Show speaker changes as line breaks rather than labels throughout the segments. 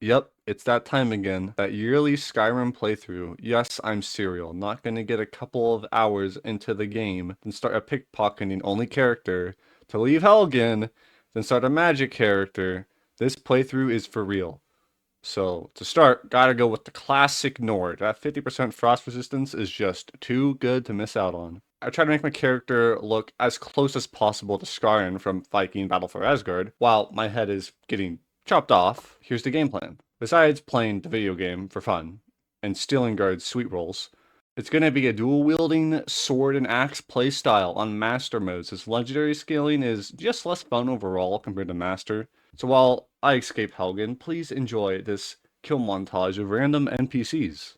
Yep, it's that time again. That yearly Skyrim playthrough. Yes, I'm serial. Not gonna get a couple of hours into the game, then start a pickpocketing only character, to leave Helgen, then start a magic character. This playthrough is for real. So, to start, gotta go with the classic Nord. That 50% frost resistance is just too good to miss out on. I try to make my character look as close as possible to Skyrim from Viking Battle for Asgard, while my head is getting chopped off. Here's the game plan. Besides playing the video game for fun, and stealing guards' sweet rolls, it's gonna be a dual-wielding sword and axe playstyle on Master mode, since legendary scaling is just less fun overall compared to Master. So while I escape Helgen, please enjoy this kill montage of random NPCs.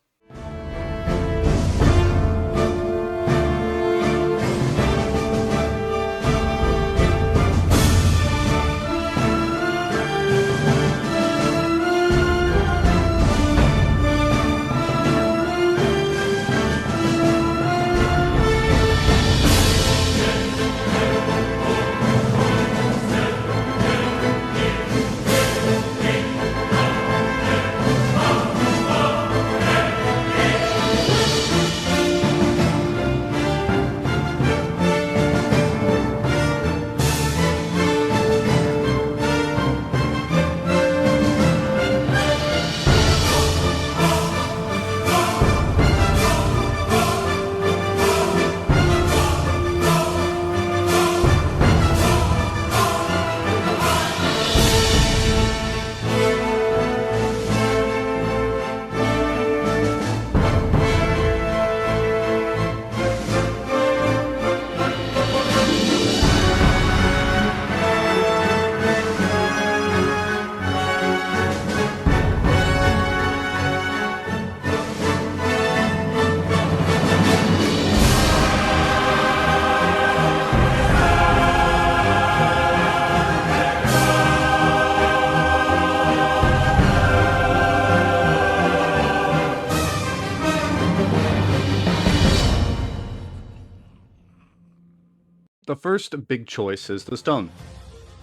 The first big choice is the stone.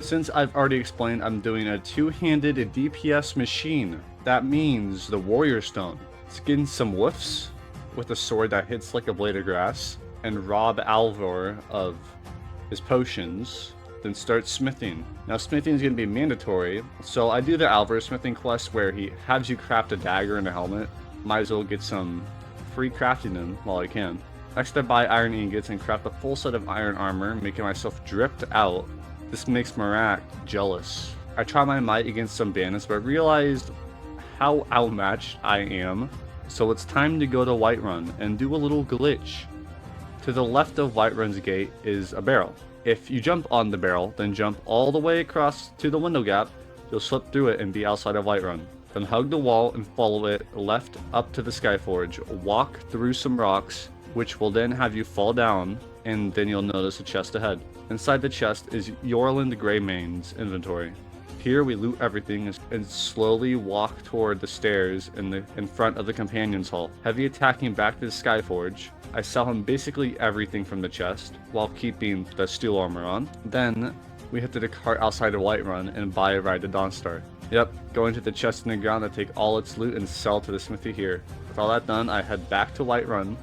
Since I've already explained I'm doing a two-handed DPS machine, that means the warrior stone. Skin some woofs with a sword that hits like a blade of grass, and rob Alvor of his potions, then start smithing. Now smithing is going to be mandatory, so I do the Alvor smithing quest where he has you craft a dagger and a helmet. Might as well get some free crafting in while I can. Next I buy iron ingots and craft a full set of iron armor, making myself dripped out. This makes Marak jealous. I try my might against some bandits, but realized how outmatched I am, so it's time to go to Whiterun and do a little glitch. To the left of Whiterun's gate is a barrel. If you jump on the barrel, then jump all the way across to the window gap, you'll slip through it and be outside of Whiterun. Then hug the wall and follow it left up to the Skyforge. Walk through some rocks, which will then have you fall down, and then you'll notice a chest ahead. Inside the chest is Yorland Greymane's inventory. Here we loot everything and slowly walk toward the stairs in front of the Companion's Hall. Heavy attacking back to the Skyforge. I sell him basically everything from the chest, while keeping the steel armor on. Then, we head to the cart outside of Whiterun and buy a ride to Dawnstar. Yep, go into the chest in the ground to take all its loot and sell to the smithy here. With all that done, I head back to Whiterun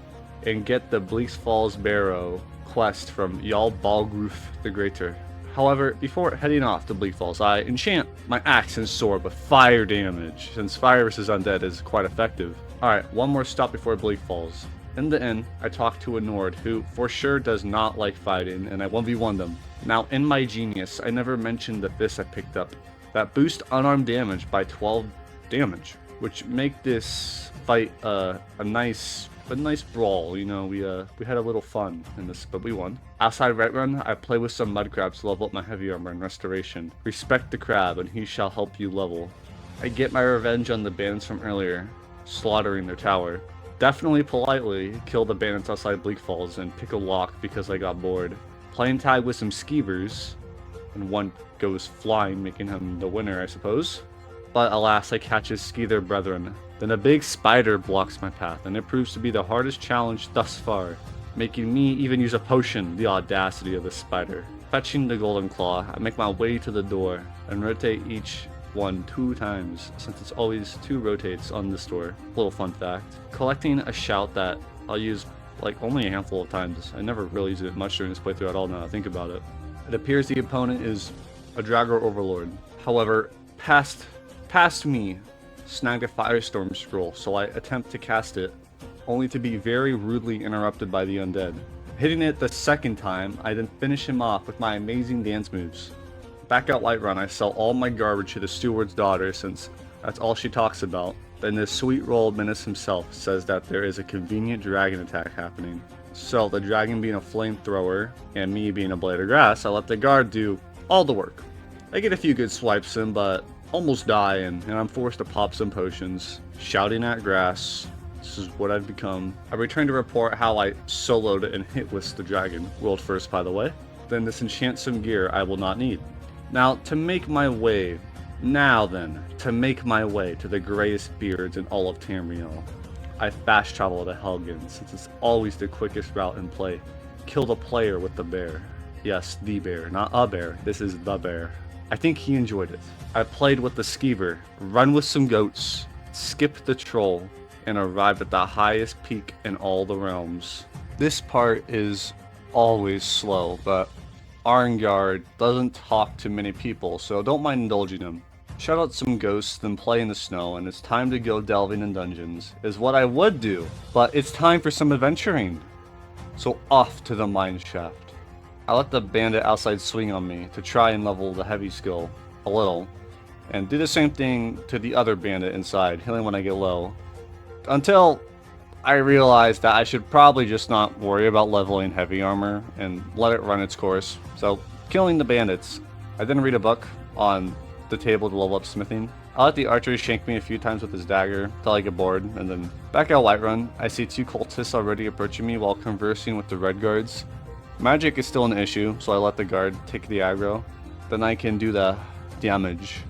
and get the Bleaks Falls Barrow quest from Jarl Balgruf the Greater. However, before heading off to Bleak Falls, I enchant my axe and sword with fire damage, since fire versus undead is quite effective. Alright, one more stop before Bleak Falls. In the inn, I talk to a Nord who for sure does not like fighting, and I 1v1 them. Now, in my genius, I never mentioned the fist I picked up that boost unarmed damage by 12 damage, which make this fight a nice brawl. You know, we had a little fun in this, but we won. Outside Whiterun, I play with some mud crabs to level up my heavy armor and restoration. Respect the crab, and he shall help you level. I get my revenge on the bandits from earlier, slaughtering their tower. Definitely politely kill the bandits outside Bleak Falls and pick a lock because I got bored. Playing tag with some skeevers, and one goes flying, making him the winner, I suppose. But alas, I catch his skeever brethren. Then a big spider blocks my path, and it proves to be the hardest challenge thus far, making me even use a potion. The audacity of the spider. Fetching the golden claw, I make my way to the door and rotate each one 2 times, since it's always 2 rotates on this door. Little fun fact. Collecting a shout that I'll use like only a handful of times. I never really used it much during this playthrough at all now that I think about it. It appears the opponent is a Dragger Overlord. However, past me snagged a Firestorm scroll, so I attempt to cast it, only to be very rudely interrupted by the undead. Hitting it the second time, I then finish him off with my amazing dance moves. Back out Whiterun, I sell all my garbage to the steward's daughter, since that's all she talks about. Then this sweet roll menace himself says that there is a convenient dragon attack happening. So the dragon being a flamethrower and me being a blade of grass, I let the guard do all the work. I get a few good swipes in, but almost die, and I'm forced to pop some potions, shouting at grass. This is what I've become. I return to report how I soloed and hit with the dragon, world first by the way. Then disenchant some gear I will not need. Now to make my way to the grayest beards in all of Tamriel, I fast travel to Helgen, since it's always the quickest route in play. Kill the player with the bear. Yes, the bear, not a bear. This is the bear. I think he enjoyed it. I played with the skeever, run with some goats, skipped the troll, and arrived at the highest peak in all the realms. This part is always slow, but Arngard doesn't talk to many people, so don't mind indulging him. Shout out some ghosts, then play in the snow, and it's time to go delving in dungeons, is what I would do, but it's time for some adventuring. So off to the mine shaft. I let the bandit outside swing on me to try and level the heavy skill a little, and do the same thing to the other bandit inside, healing when I get low, until I realized that I should probably just not worry about leveling heavy armor and let it run its course. So, killing the bandits. I then read a book on the table to level up smithing. I let the archer shank me a few times with his dagger till I get bored, and then back out Whiterun, I see 2 cultists already approaching me while conversing with the red guards. Magic is still an issue, so I let the guard take the aggro. Then I can do the damage.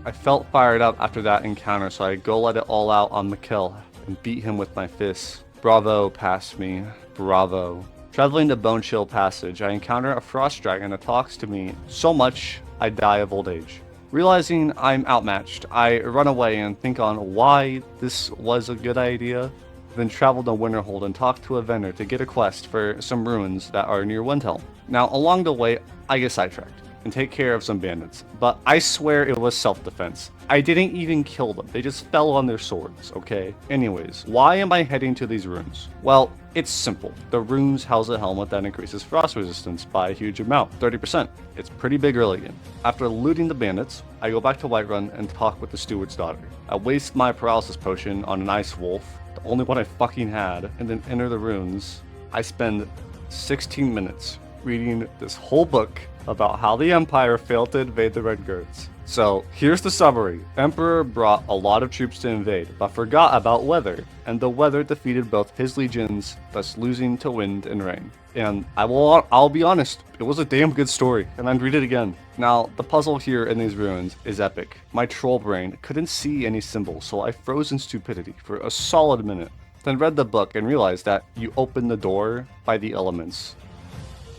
I felt fired up after that encounter, so I go let it all out on Mikkel and beat him with my fists. Bravo, past me. Bravo. Traveling to Bone Chill Passage, I encounter a frost dragon that talks to me so much I die of old age. Realizing I'm outmatched, I run away and think on why this was a good idea, then travel to Winterhold and talk to a vendor to get a quest for some ruins that are near Windhelm. Now, along the way, I get sidetracked and take care of some bandits, but I swear it was self-defense. I didn't even kill them, they just fell on their swords, okay? Anyways, why am I heading to these ruins? Well, it's simple. The runes house a helmet that increases frost resistance by a huge amount, 30%. It's pretty big early game. After looting the bandits, I go back to Whiterun and talk with the steward's daughter. I waste my paralysis potion on an ice wolf, the only one I fucking had, and then enter the ruins. I spend 16 minutes reading this whole book about how the Empire failed to invade the Red Guards. So, here's the summary. Emperor brought a lot of troops to invade, but forgot about weather, and the weather defeated both his legions, thus losing to wind and rain. And I'll be honest, it was a damn good story, and I'd read it again. Now, the puzzle here in these ruins is epic. My troll brain couldn't see any symbols, so I froze in stupidity for a solid minute. Then read the book and realized that you open the door by the elements.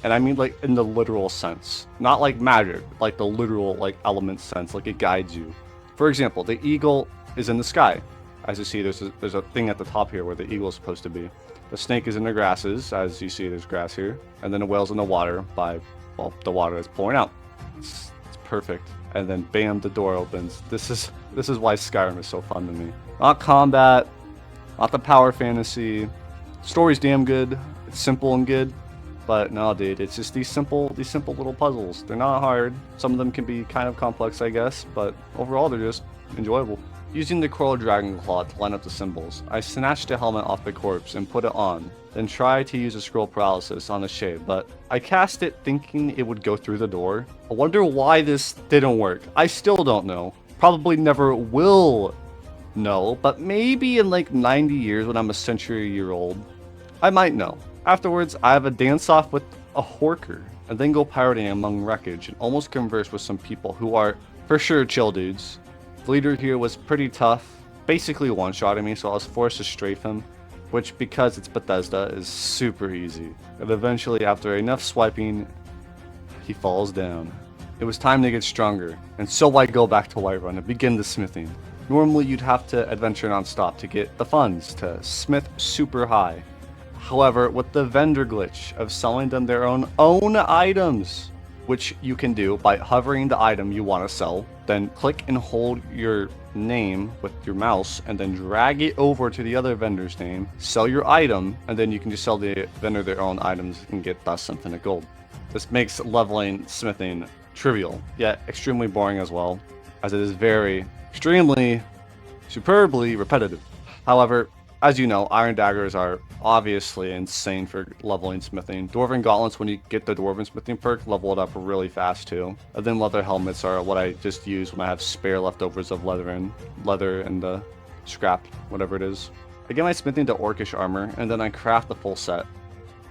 And I mean like in the literal sense. Not like magic, like the literal like element sense, like it guides you. For example, the eagle is in the sky. As you see, there's a thing at the top here where the eagle is supposed to be. The snake is in the grasses, as you see there's grass here. And then the whale's in the water by, well, the water is pouring out. It's perfect. And then bam, the door opens. This is why Skyrim is so fun to me. Not combat, not the power fantasy. Story's damn good. It's simple and good. But no, dude, it's just these simple little puzzles. They're not hard. Some of them can be kind of complex, I guess, but overall they're just enjoyable. Using the Coral Dragon Claw to line up the symbols, I snatched the helmet off the corpse and put it on, then tried to use a scroll paralysis on the shade, but I cast it thinking it would go through the door. I wonder why this didn't work. I still don't know. Probably never will know, but maybe in like 90 years when I'm a century-year-old, I might know. Afterwards, I have a dance-off with a horker, and then go pirating among wreckage and almost converse with some people who are, for sure, chill dudes. The leader here was pretty tough, basically one-shotting me, so I was forced to strafe him, which, because it's Bethesda, is super easy. And eventually, after enough swiping, he falls down. It was time to get stronger, and so I go back to Whiterun and begin the smithing. Normally you'd have to adventure non-stop to get the funds to smith super high. However, with the vendor glitch of selling them their own items, which you can do by hovering the item you want to sell, then click and hold your name with your mouse and then drag it over to the other vendor's name, sell your item, and then you can just sell the vendor their own items and get thus infinite gold. This makes leveling smithing trivial, yet extremely boring as well, as it is very, extremely, superbly repetitive. However, as you know, iron daggers are obviously insane for leveling smithing. Dwarven gauntlets, when you get the dwarven smithing perk, level it up really fast too. And then leather helmets are what I just use when I have spare leftovers of leather and scrap, whatever it is. I get my smithing to orcish armor, and then I craft the full set.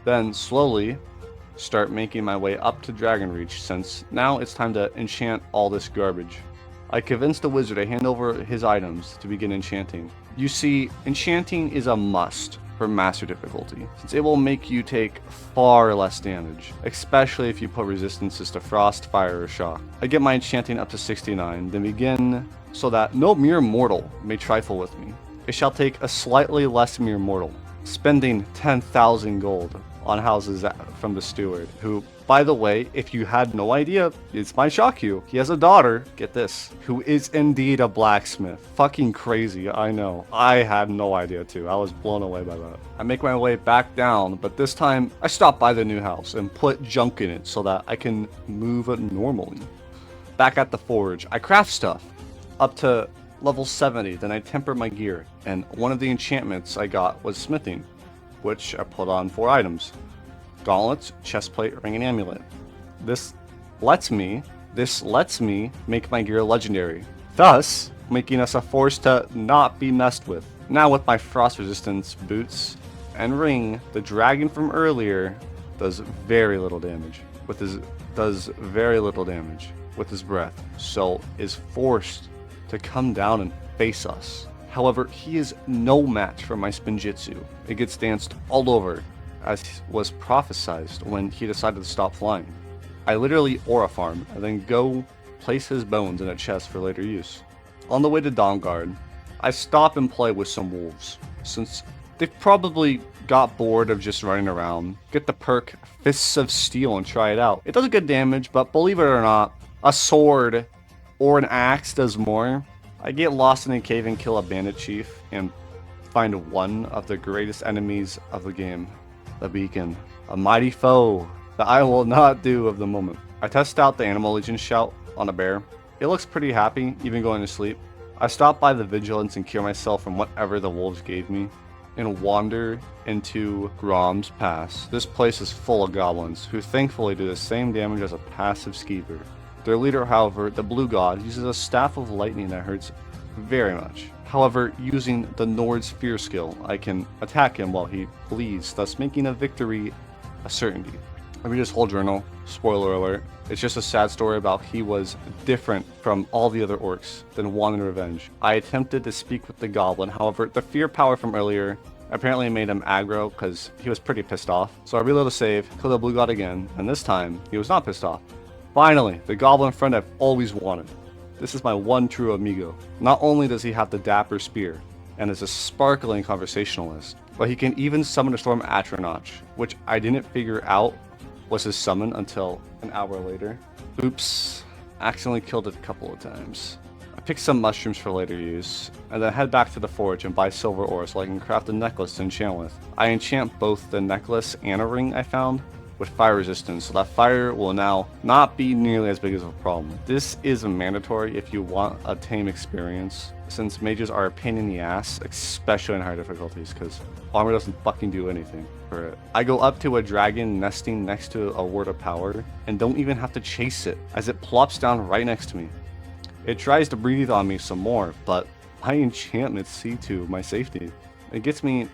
Then slowly start making my way up to Dragon Reach, since now it's time to enchant all this garbage. I convinced the wizard to hand over his items to begin enchanting. You see, enchanting is a must for master difficulty, since it will make you take far less damage, especially if you put resistances to frost, fire, or shock. I get my enchanting up to 69, then begin so that no mere mortal may trifle with me. It shall take a slightly less mere mortal, spending 10,000 gold on houses from the steward, who, by the way, if you had no idea, this might shock you. He has a daughter, get this, who is indeed a blacksmith. Fucking crazy, I know. I had no idea too. I was blown away by that. I make my way back down, but this time I stop by the new house and put junk in it so that I can move it normally. Back at the forge, I craft stuff up to level 70, then I temper my gear, and one of the enchantments I got was smithing, which I put on 4 items: gauntlets, chestplate, ring, and amulet. This lets me make my gear legendary, thus making us a force to not be messed with. Now with my frost resistance boots and ring, the dragon from earlier does very little damage with his breath, so is forced to come down and face us. However, he is no match for my spinjitzu. It gets danced all over, as was prophesized when he decided to stop flying. I literally aura farm and then go place his bones in a chest for later use. On the way to Dawnguard, I stop and play with some wolves, since they've probably got bored of just running around. Get the perk Fists of Steel and try it out. It does good damage, but believe it or not, a sword or an axe does more. I get lost in a cave and kill a bandit chief and find one of the greatest enemies of the game, the beacon, a mighty foe that I will not do of the moment. I test out the Animal Legion shout on a bear. It looks pretty happy, even going to sleep. I stop by the vigilance and cure myself from whatever the wolves gave me, and wander into Grom's Pass. This place is full of goblins, who thankfully do the same damage as a passive skeever. Their leader, however, the Blue God, uses a staff of lightning that hurts very much. However, using the Nord's Fear skill, I can attack him while he bleeds, thus making a victory a certainty. I read his whole journal, spoiler alert. It's just a sad story about he was different from all the other orcs, then wanted revenge. I attempted to speak with the goblin, however, the fear power from earlier apparently made him aggro because he was pretty pissed off. So I reload a save, kill the Blue God again, and this time, he was not pissed off. Finally, the goblin friend I've always wanted. This is my one true amigo. Not only does he have the dapper spear, and is a sparkling conversationalist, but he can even summon a Storm Atronach, which I didn't figure out was his summon until an hour later. Oops, accidentally killed it a couple of times. I pick some mushrooms for later use, and then head back to the forge and buy silver ore so I can craft a necklace to enchant with. I enchant both the necklace and a ring I found with fire resistance, so that fire will now not be nearly as big as a problem. This is mandatory if you want a tame experience, since mages are a pain in the ass, especially in higher difficulties, because armor doesn't fucking do anything for it. I go up to a dragon nesting next to a word of power, and don't even have to chase it, as it plops down right next to me. It tries to breathe on me some more, but my enchantments see to my safety. It gets me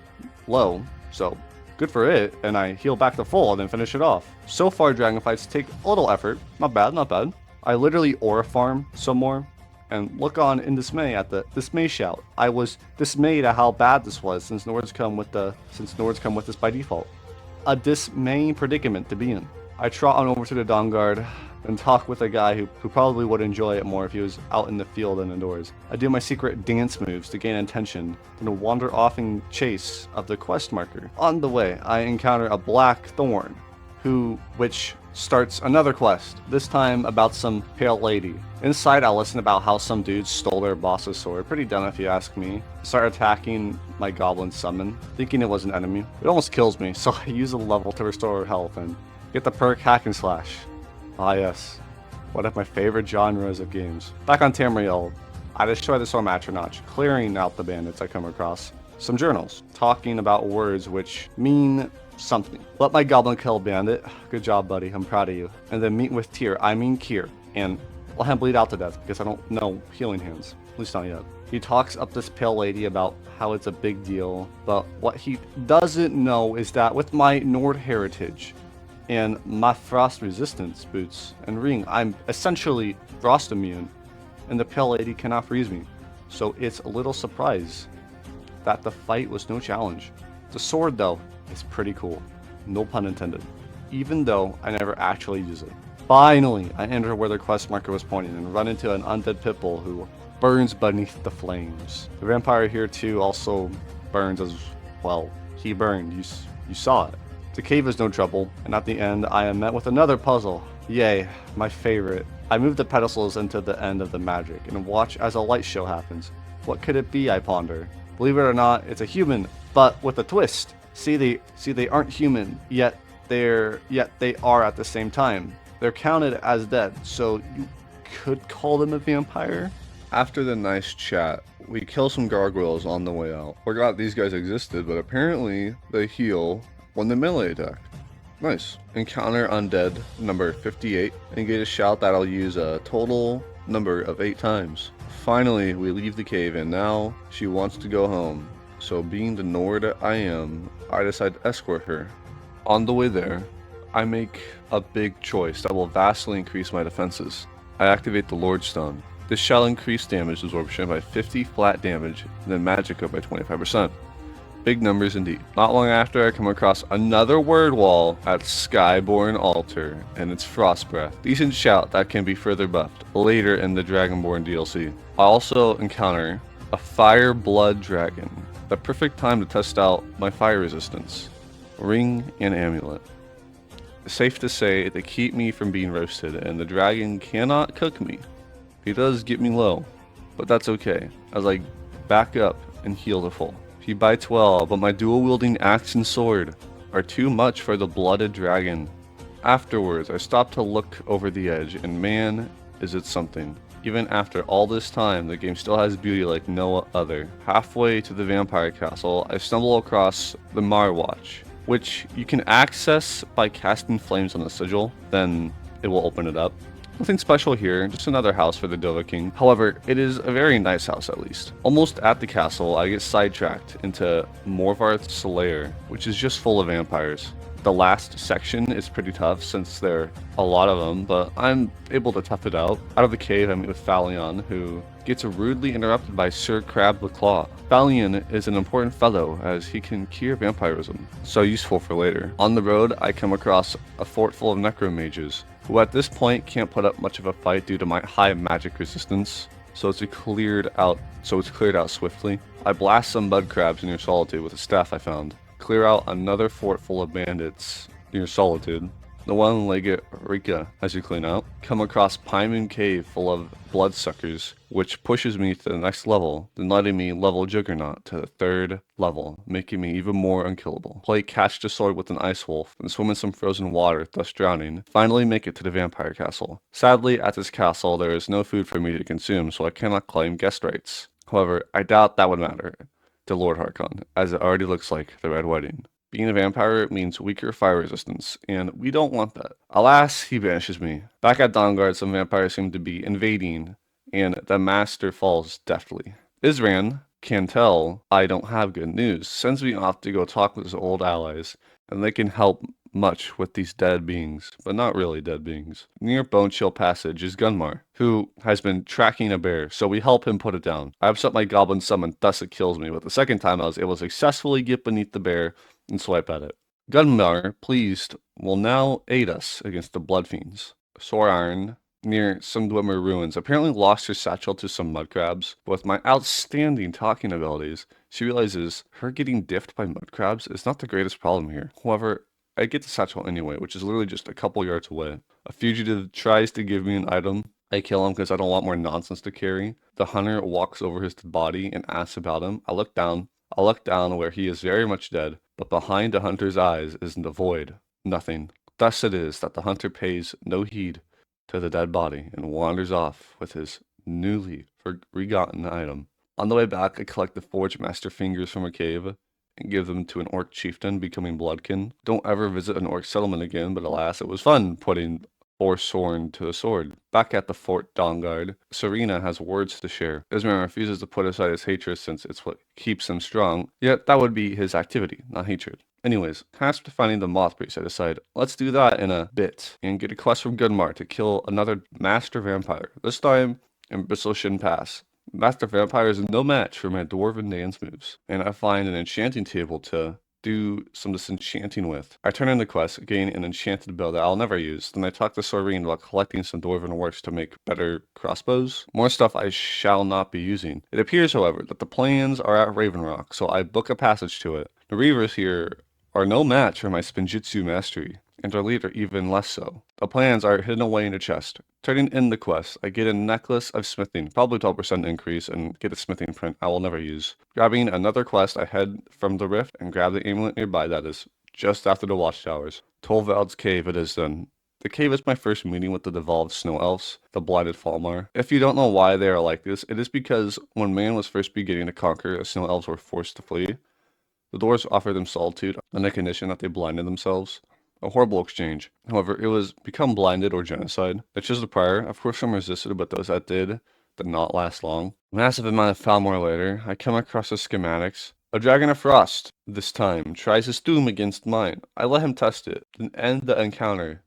low, so good for it, and I heal back to full and then finish it off. So far, dragon fights take a little effort. Not bad, not bad. I literally aura farm some more and look on in dismay at the dismay shout. I was dismayed at how bad this was since Nords come with this by default. A dismaying predicament to be in. I trot on over to the Dawnguard, and talk with a guy who probably would enjoy it more if he was out in the field and indoors. I do my secret dance moves to gain attention, then wander off in chase of the quest marker. On the way, I encounter a black thorn, which starts another quest, this time about some pale lady. Inside, I'll listen about how some dudes stole their boss's sword. Pretty dumb if you ask me. Start attacking my goblin summon, thinking it was an enemy. It almost kills me, so I use a level to restore health and get the perk hack and slash. Ah yes, one of my favorite genres of games. Back on Tamriel, I destroy the Storm Atronach, clearing out the bandits I come across. Some journals, talking about words which mean something. Let my goblin kill bandit. Good job, buddy. I'm proud of you. And then meet with Kier, and let him bleed out to death because I don't know healing hands. At least not yet. He talks up this pale lady about how it's a big deal, but what he doesn't know is that with my Nord heritage and my frost resistance boots and ring, I'm essentially frost immune, and the pale lady cannot freeze me. So it's a little surprise that the fight was no challenge. The sword, though, is pretty cool. No pun intended. Even though I never actually use it. Finally, I enter where the quest marker was pointing and run into an undead pitbull who burns beneath the flames. The vampire here too also burns as well. He burned. You saw it. The cave is no trouble, and at the end I am met with another puzzle. Yay, my favorite. I move the pedestals into the end of the magic and watch as a light show happens. What could it be, I ponder? Believe it or not, it's a human, but with a twist. See, they aren't human, yet they are at the same time. They're counted as dead, so you could call them a vampire. After the nice chat, we kill some gargoyles on the way out. Forgot these guys existed, but apparently they heal when the melee attack. Nice. Encounter undead number 58 and get a shout that I'll use a total number of 8 times. Finally, we leave the cave and now she wants to go home. So being the Nord I am, I decide to escort her. On the way there, I make a big choice that will vastly increase my defenses. I activate the Lord Stone. This shall increase damage absorption by 50 flat damage and then magicka by 25%. Big numbers indeed. Not long after, I come across another word wall at Skyborn Altar, and it's Frost Breath. Decent shout that can be further buffed later in the Dragonborn DLC. I also encounter a Fire Blood Dragon. The perfect time to test out my fire resistance. Ring and amulet. Safe to say they keep me from being roasted, and the dragon cannot cook me. He does get me low, but that's okay, as I back up and heal to full. He bites well, but my dual-wielding axe and sword are too much for the blooded dragon. Afterwards, I stop to look over the edge, and man, is it something. Even after all this time, the game still has beauty like no other. Halfway to the vampire castle, I stumble across the Marwatch, which you can access by casting flames on the sigil, then it will open it up. Nothing special here, just another house for the Dovahkiin. However, it is a very nice house at least. Almost at the castle, I get sidetracked into Morvarth's lair, which is just full of vampires. The last section is pretty tough since there are a lot of them, but I'm able to tough it out. Out of the cave, I meet with Phalion, who gets rudely interrupted by Sir Crab the Claw. Phalion is an important fellow as he can cure vampirism, so useful for later. On the road, I come across a fort full of necromages, who at this point can't put up much of a fight due to my high magic resistance, so it's cleared out swiftly. I blast some mud crabs near Solitude with a staff I found. Clear out another fort full of bandits near Solitude. The one-legged Rika as you clean out. Come across Paimon Cave full of bloodsuckers, which pushes me to the next level, then letting me level Juggernaut to the 3rd level, making me even more unkillable. Play Catch the Sword with an Ice Wolf, then swim in some frozen water, thus drowning. Finally make it to the Vampire Castle. Sadly, at this castle there is no food for me to consume, so I cannot claim guest rights. However, I doubt that would matter to Lord Harkon, as it already looks like the Red Wedding. Being a vampire means weaker fire resistance, and we don't want that. Alas, he banishes me. Back at Dawnguard, some vampires seem to be invading, and the master falls deftly. Isran can tell I don't have good news, sends me off to go talk with his old allies, and they can help much with these dead beings, but not really dead beings. Near Bone Chill Passage is Gunmar, who has been tracking a bear, so we help him put it down. I upset my goblin summon, thus it kills me, but the second time I was able to successfully get beneath the bear and swipe at it. Gunmar, pleased, will now aid us against the blood fiends. Sorarin near some Dwemer ruins apparently lost her satchel to some mud crabs, but with my outstanding talking abilities, she realizes her getting diffed by mud crabs is not the greatest problem here. However, I get the satchel anyway, which is literally just a couple yards away. A fugitive tries to give me an item. I kill him because I don't want more nonsense to carry. The hunter walks over his body and asks about him. I look down. Where he is very much dead, but behind the hunter's eyes is the void. Nothing. Thus it is that the hunter pays no heed to the dead body and wanders off with his newly forgotten item. On the way back, I collect the forged master fingers from a cave and give them to an orc chieftain, becoming bloodkin. Don't ever visit an orc settlement again, but alas, it was fun putting Forsworn to the sword. Back at the Fort Dawnguard, Serena has words to share. Ismail refuses to put aside his hatred since it's what keeps him strong, yet that would be his activity, not hatred. Anyways, tasked with finding the moth priest, I decide, let's do that in a bit, and get a quest from Gunmar to kill another master vampire, this time in Bristlechin Pass. Master Vampire is no match for my dwarven dance moves, and I find an enchanting table to do some disenchanting with. I turn in the quest, gain an enchanted bow that I'll never use, then I talk to Soreen about collecting some dwarven works to make better crossbows. More stuff I shall not be using. It appears, however, that the plans are at Raven Rock, so I book a passage to it. The Reavers here are no match for my Spinjitzu mastery, and our leader even less so. The plans are hidden away in a chest. Turning in the quest, I get a necklace of smithing, probably 12% increase, and get a smithing print I will never use. Grabbing another quest, I head from the rift and grab the amulet nearby that is just after the watchtowers. Tolvald's cave it is then. The cave is my first meeting with the devolved snow elves, the blinded Falmar. If you don't know why they are like this, it is because when man was first beginning to conquer, the snow elves were forced to flee. The dwarves offered them solitude on the condition that they blinded themselves. A horrible exchange. However, it was become blinded or genocide. The Chisel Prior, of course some resisted, but those that did not last long. Massive amount of Falmor later, I come across the schematics. A dragon of frost, this time, tries his doom against mine. I let him test it, then end the encounter,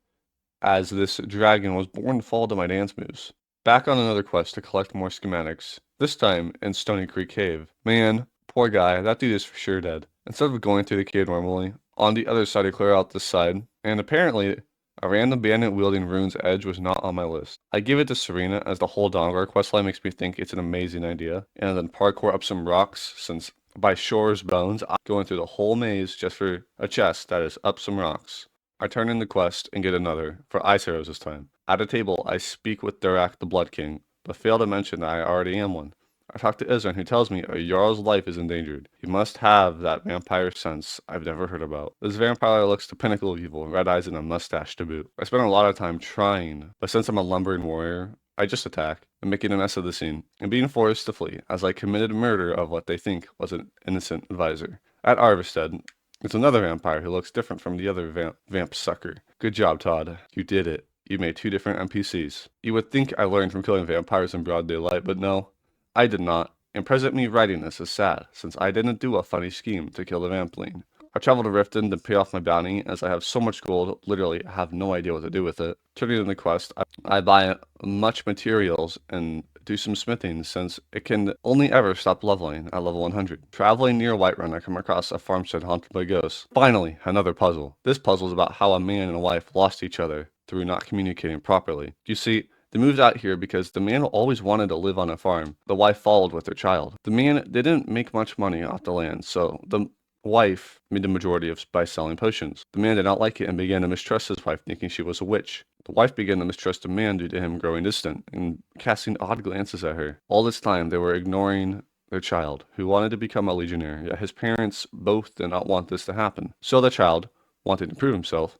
as this dragon was born to fall to my dance moves. Back on another quest to collect more schematics, this time in Stony Creek Cave. Man, poor guy, that dude is for sure dead. Instead of going through the cave normally, on the other side I clear out this side, and apparently a random bandit wielding Rune's Edge was not on my list. I give it to Serena as the whole Dawnguard questline makes me think it's an amazing idea, and then parkour up some rocks since by Shore's Bones I'm going through the whole maze just for a chest that is up some rocks. I turn in the quest and get another, for Ice Arrows this time. At a table I speak with Durak the Blood King, but fail to mention that I already am one. I talk to Izran, who tells me a Jarl's life is endangered. He must have that vampire sense I've never heard about. This vampire looks the pinnacle of evil, red eyes and a mustache to boot. I spend a lot of time trying, but since I'm a lumbering warrior, I just attack and making a mess of the scene, and being forced to flee, as I committed murder of what they think was an innocent advisor. At Arvestead, it's another vampire who looks different from the other vamp sucker. Good job, Todd. You did it. You made two different NPCs. You would think I learned from killing vampires in broad daylight, but no. I did not, and present me writing this is sad, since I didn't do a funny scheme to kill the Vampling. I travel to Riften to pay off my bounty, as I have so much gold, literally have no idea what to do with it. Turning in the quest, I buy much materials and do some smithing, since it can only ever stop leveling at level 100. Traveling near Whiterun, I come across a farmstead haunted by ghosts. Finally, another puzzle. This puzzle is about how a man and a wife lost each other through not communicating properly. You see, they moved out here because the man always wanted to live on a farm. The wife followed with their child. The man didn't make much money off the land, so the wife made the majority of by selling potions. The man did not like it and began to mistrust his wife, thinking she was a witch. The wife began to mistrust the man due to him growing distant and casting odd glances at her. All this time, they were ignoring their child, who wanted to become a legionnaire, yet his parents both did not want this to happen. So the child, wanting to prove himself,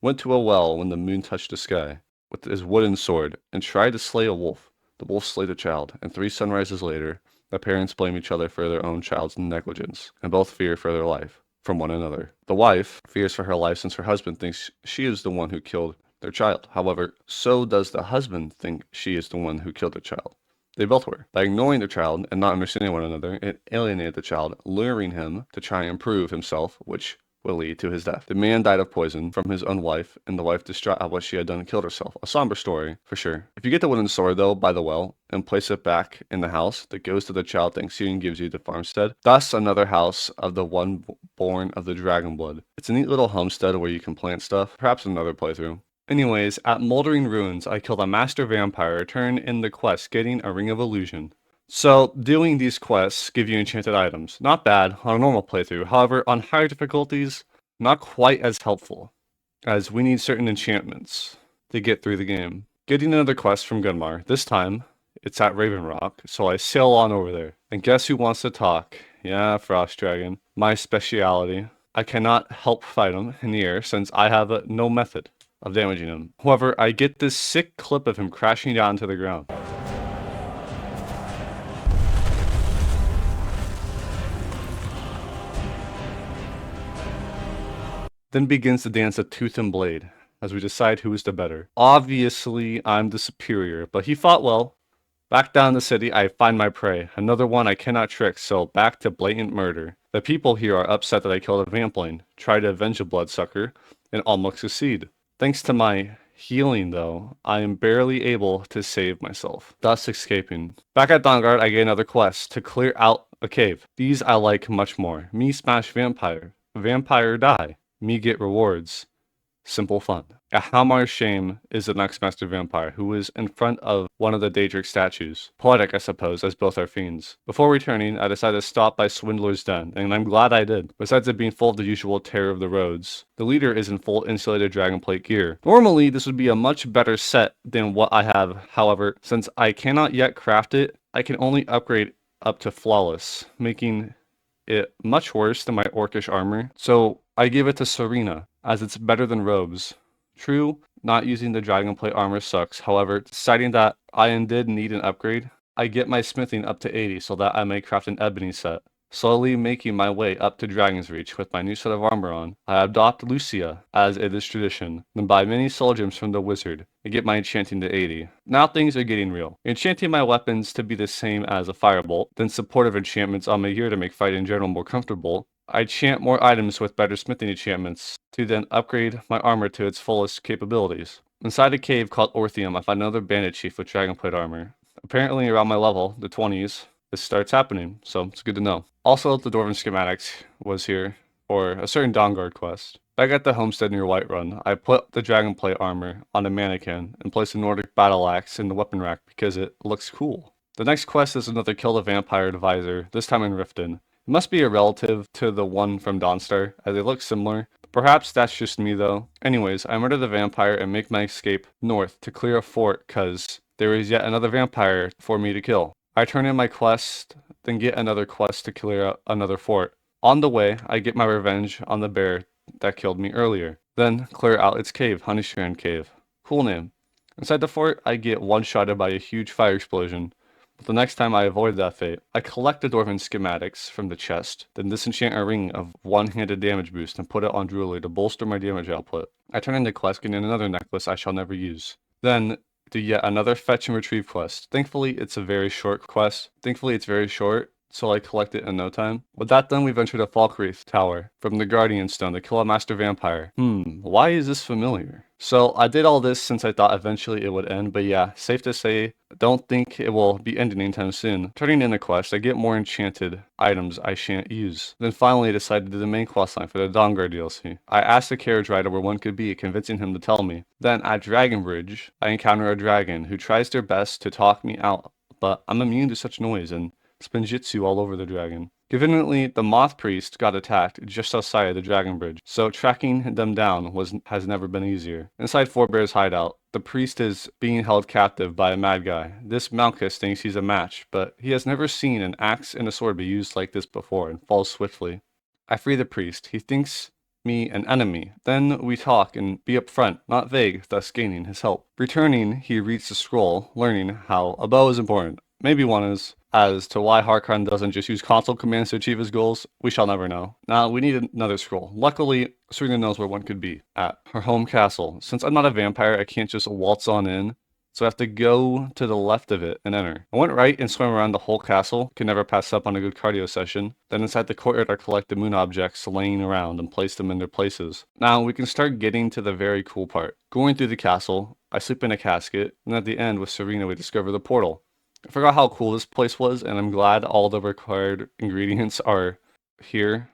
went to a well when the moon touched the sky with his wooden sword and tried to slay a wolf. The wolf slayed the child, and 3 sunrises later, the parents blame each other for their own child's negligence, and both fear for their life from one another. The wife fears for her life since her husband thinks she is the one who killed their child. However, so does the husband think she is the one who killed the child. They both were. By ignoring the child and not understanding one another, it alienated the child, luring him to try and prove himself, which will lead to his death. The man died of poison from his own wife, and the wife, distraught at what she had done, killed herself. A somber story, for sure. If you get the wooden sword, though, by the well, and place it back in the house, the ghost of the child thanks you and gives you the farmstead. Thus, another house of the one born of the dragon blood. It's a neat little homestead where you can plant stuff, perhaps another playthrough. Anyways, at Moldering Ruins, I killed a master vampire, turn in the quest, getting a Ring of Illusion. So, doing these quests give you enchanted items. Not bad on a normal playthrough, however, on higher difficulties, not quite as helpful, as we need certain enchantments to get through the game. Getting another quest from Gunmar, this time, it's at Raven Rock, so I sail on over there. And guess who wants to talk? Yeah, Frost Dragon. My speciality. I cannot help fight him in the air since I have no method of damaging him. However, I get this sick clip of him crashing down to the ground. Then begins the dance of Tooth and Blade, as we decide who is the better. Obviously, I'm the superior, but he fought well. Back down in the city, I find my prey. Another one I cannot trick, so back to blatant murder. The people here are upset that I killed a vampling, try to avenge a bloodsucker, and almost succeed. Thanks to my healing, though, I am barely able to save myself, thus escaping. Back at Dawnguard, I get another quest to clear out a cave. These I like much more. Me smash vampire. Vampire die. Me get rewards. Simple fun. Ahamar's Shame is the next master vampire, who is in front of one of the Daedric statues. Poetic, I suppose, as both are fiends. Before returning, I decided to stop by Swindler's Den, and I'm glad I did. Besides it being full of the usual terror of the roads, the leader is in full insulated dragonplate gear. Normally, this would be a much better set than what I have, however, since I cannot yet craft it, I can only upgrade up to Flawless, making it much worse than my Orcish armor, so I give it to Serena, as it's better than robes. True, not using the dragonplate armor sucks, however, deciding that I did need an upgrade, I get my smithing up to 80 so that I may craft an ebony set. Slowly making my way up to Dragon's Reach with my new set of armor on, I adopt Lucia, as it is tradition, then buy many soul gems from the wizard, and get my enchanting to 80. Now things are getting real. Enchanting my weapons to be the same as a firebolt, then supportive enchantments on my gear to make fighting in general more comfortable. I enchant more items with better smithing enchantments, to then upgrade my armor to its fullest capabilities. Inside a cave called Orthium, I find another bandit chief with dragonplate armor. Apparently around my level, the 20s, this starts happening, so it's good to know. Also, the Dwarven Schematics was here for a certain Dawnguard quest. Back at the homestead near Whiterun, I put the dragonplate armor on a mannequin and placed a Nordic battle axe in the weapon rack because it looks cool. The next quest is another Kill the Vampire advisor, this time in Riften. It must be a relative to the one from Dawnstar, as they look similar. Perhaps that's just me though. Anyways, I murder the vampire and make my escape north to clear a fort cause there is yet another vampire for me to kill. I turn in my quest, then get another quest to clear out another fort. On the way, I get my revenge on the bear that killed me earlier. Then clear out its cave, Honeystrand Cave. Cool name. Inside the fort, I get one-shotted by a huge fire explosion. But the next time I avoid that fate, I collect the Dwarven Schematics from the chest, then disenchant a ring of one-handed damage boost and put it on Drooly to bolster my damage output. I turn in the quest, getting another necklace I shall never use. Then do yet another fetch and retrieve quest. Thankfully, it's very short, so I collect it in no time. With that done, we venture to Falkreath Tower from the Guardian Stone to kill a master vampire. Why is this familiar? So I did all this since I thought eventually it would end, but yeah, safe to say, don't think it will be ending anytime soon. Turning in the quest, I get more enchanted items I shan't use. Then finally I decided to do the main questline for the Dawnguard DLC. I asked the carriage rider where one could be, convincing him to tell me. Then at Dragonbridge, I encounter a dragon who tries their best to talk me out, but I'm immune to such noise and spinjitzu all over the dragon. Conveniently, the Moth Priest got attacked just outside of the Dragon Bridge, so tracking them down has never been easier. Inside Forebear's hideout, the priest is being held captive by a mad guy. This Malchus thinks he's a match, but he has never seen an axe and a sword be used like this before and falls swiftly. I free the priest. He thinks me an enemy. Then we talk and be upfront, not vague, thus gaining his help. Returning, he reads the scroll, learning how a bow is important. Maybe one is. As to why Harkon doesn't just use console commands to achieve his goals, we shall never know. Now, we need another scroll. Luckily, Serena knows where one could be, at her home castle. Since I'm not a vampire, I can't just waltz on in, so I have to go to the left of it and enter. I went right and swam around the whole castle, can never pass up on a good cardio session. Then inside the courtyard I collect the moon objects laying around and place them in their places. Now, we can start getting to the very cool part. Going through the castle, I sleep in a casket, and at the end with Serena we discover the portal. I forgot how cool this place was, and I'm glad all the required ingredients are here,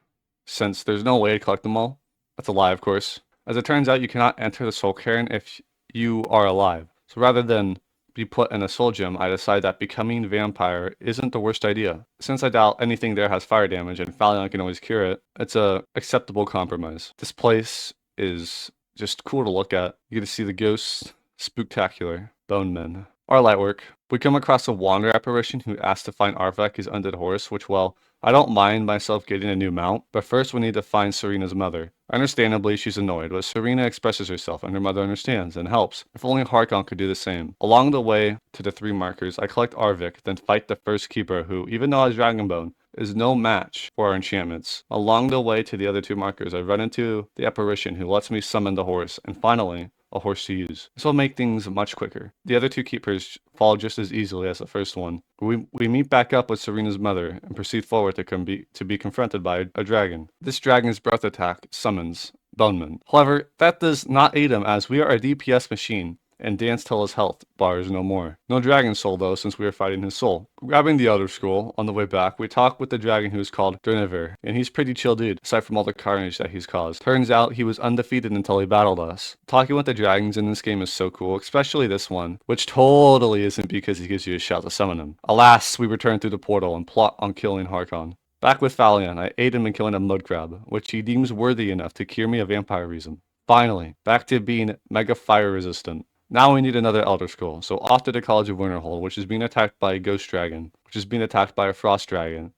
since there's no way to collect them all. That's a lie, of course. As it turns out, you cannot enter the soul cairn if you are alive. So rather than be put in a soul gem, I decide that becoming vampire isn't the worst idea. Since I doubt anything there has fire damage and Valiant can always cure it, it's a acceptable compromise. This place is just cool to look at. You get to see the ghosts, spooktacular, bone men. Our light work. We come across a wander apparition who asks to find Arvek, his undead horse, which, well, I don't mind myself getting a new mount, but first we need to find Serena's mother. Understandably, she's annoyed, but Serena expresses herself and her mother understands and helps. If only Harkon could do the same. Along the way to the 3 markers, I collect Arvik, then fight the first keeper who, even though has Dragonbone, is no match for our enchantments. Along the way to the other 2 markers, I run into the apparition who lets me summon the horse, and finally, a horse to use. This will make things much quicker. The other 2 keepers fall just as easily as the first one. We meet back up with Serena's mother and proceed forward to be confronted by a dragon. This dragon's breath attack summons Boneman. However, that does not aid him as we are a DPS machine and dance till his health bar is no more. No dragon soul though, since we are fighting his soul. Grabbing the Elder Scroll, on the way back, we talk with the dragon who is called Durniver, and he's pretty chill dude, aside from all the carnage that he's caused. Turns out he was undefeated until he battled us. Talking with the dragons in this game is so cool, especially this one, which totally isn't because he gives you a shout to summon him. Alas, we return through the portal and plot on killing Harkon. Back with Valiant, I aid him in killing a mud crab, which he deems worthy enough to cure me of vampirism. Finally, back to being mega fire resistant. Now we need another Elder Scroll, so off to the College of Winterhold, which is being attacked by a Ghost Dragon, which is being attacked by a Frost Dragon.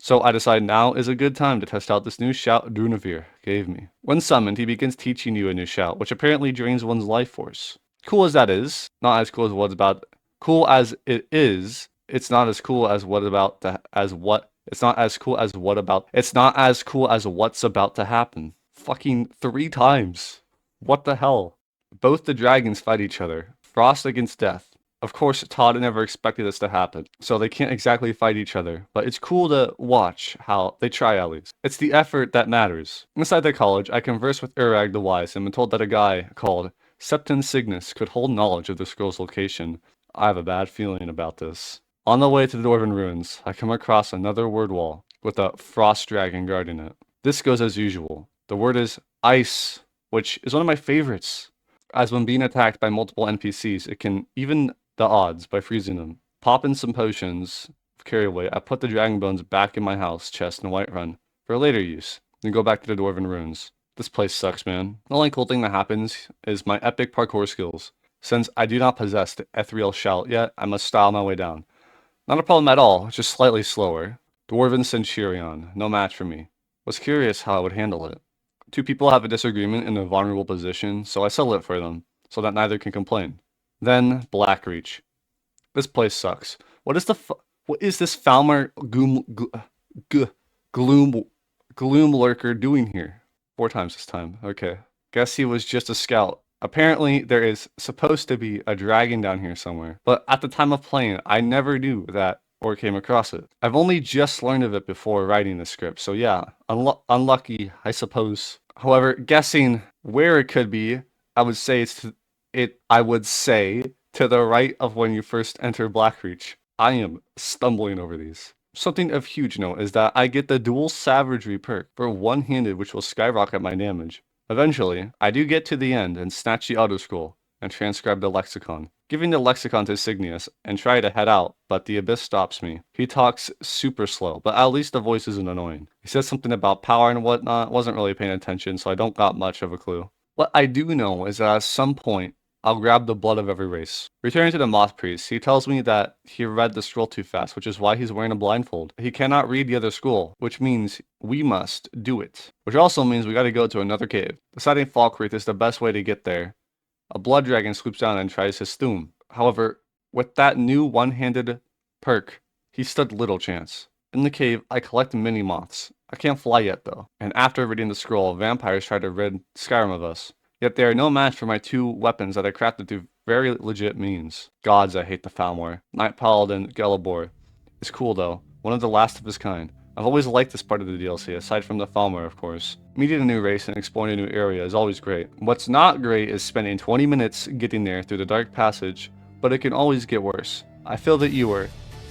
So I decide now is a good time to test out this new shout Drunavir gave me. When summoned, he begins teaching you a new shout, which apparently drains one's life force. Cool as that is, not as cool as what's about. Cool as it is, it's not as cool as what about to, as what. It's not as cool as what about. It's not as cool as what's about to happen. Fucking 3 times. What the hell? Both the dragons fight each other. Frost against death. Of course, Todd never expected this to happen, so they can't exactly fight each other, but it's cool to watch how they try at least. It's the effort that matters. Inside the college, I converse with Urag the Wise and am told that a guy called Septon Cygnus could hold knowledge of the scroll's location. I have a bad feeling about this. On the way to the Dwarven Ruins, I come across another word wall with a frost dragon guarding it. This goes as usual. The word is ice, which is one of my favorites, as when being attacked by multiple NPCs, it can even the odds by freezing them. Pop in some potions of carry away. I put the dragon bones back in my house chest in Whiterun for later use, then go back to the Dwarven Ruins. This place sucks, man. The only cool thing that happens is my epic parkour skills. Since I do not possess the ethereal shout yet, I must style my way down. Not a problem at all, just slightly slower. Dwarven Centurion, no match for me. Was curious how I would handle it. 2 people have a disagreement in a vulnerable position, so I settle it for them, so that neither can complain. Then, Blackreach. This place sucks. What is this Falmer Gloom Lurker doing here? 4 times this time, okay. Guess he was just a scout. Apparently, there is supposed to be a dragon down here somewhere, but at the time of playing, I never knew that or came across it. I've only just learned of it before writing the script, so yeah, unlucky, I suppose. However, guessing where it could be, I would say to the right of when you first enter Blackreach. I am stumbling over these. Something of huge note is that I get the dual savagery perk for one-handed, which will skyrocket my damage. Eventually, I do get to the end and snatch the Elder Scroll and transcribe the lexicon. Giving the lexicon to Signius and try to head out, but the Abyss stops me. He talks super slow, but at least the voice isn't annoying. He says something about power and whatnot, wasn't really paying attention, so I don't got much of a clue. What I do know is that at some point, I'll grab the blood of every race. Returning to the Moth Priest, he tells me that he read the scroll too fast, which is why he's wearing a blindfold. He cannot read the other scroll, which means we must do it. Which also means we gotta go to another cave. Deciding Falkreath is the best way to get there. A blood dragon swoops down and tries his Thum. However, with that new one-handed perk, he stood little chance. In the cave, I collect mini moths. I can't fly yet though. And after reading the scroll, vampires try to rid Skyrim of us. Yet they are no match for my 2 weapons that I crafted through very legit means. Gods, I hate the Falmor. Knight Paladin Gelibor is cool though, one of the last of his kind. I've always liked this part of the DLC, aside from the Falmor of course. Meeting a new race and exploring a new area is always great. What's not great is spending 20 minutes getting there through the dark passage, but it can always get worse. I fill the ewer,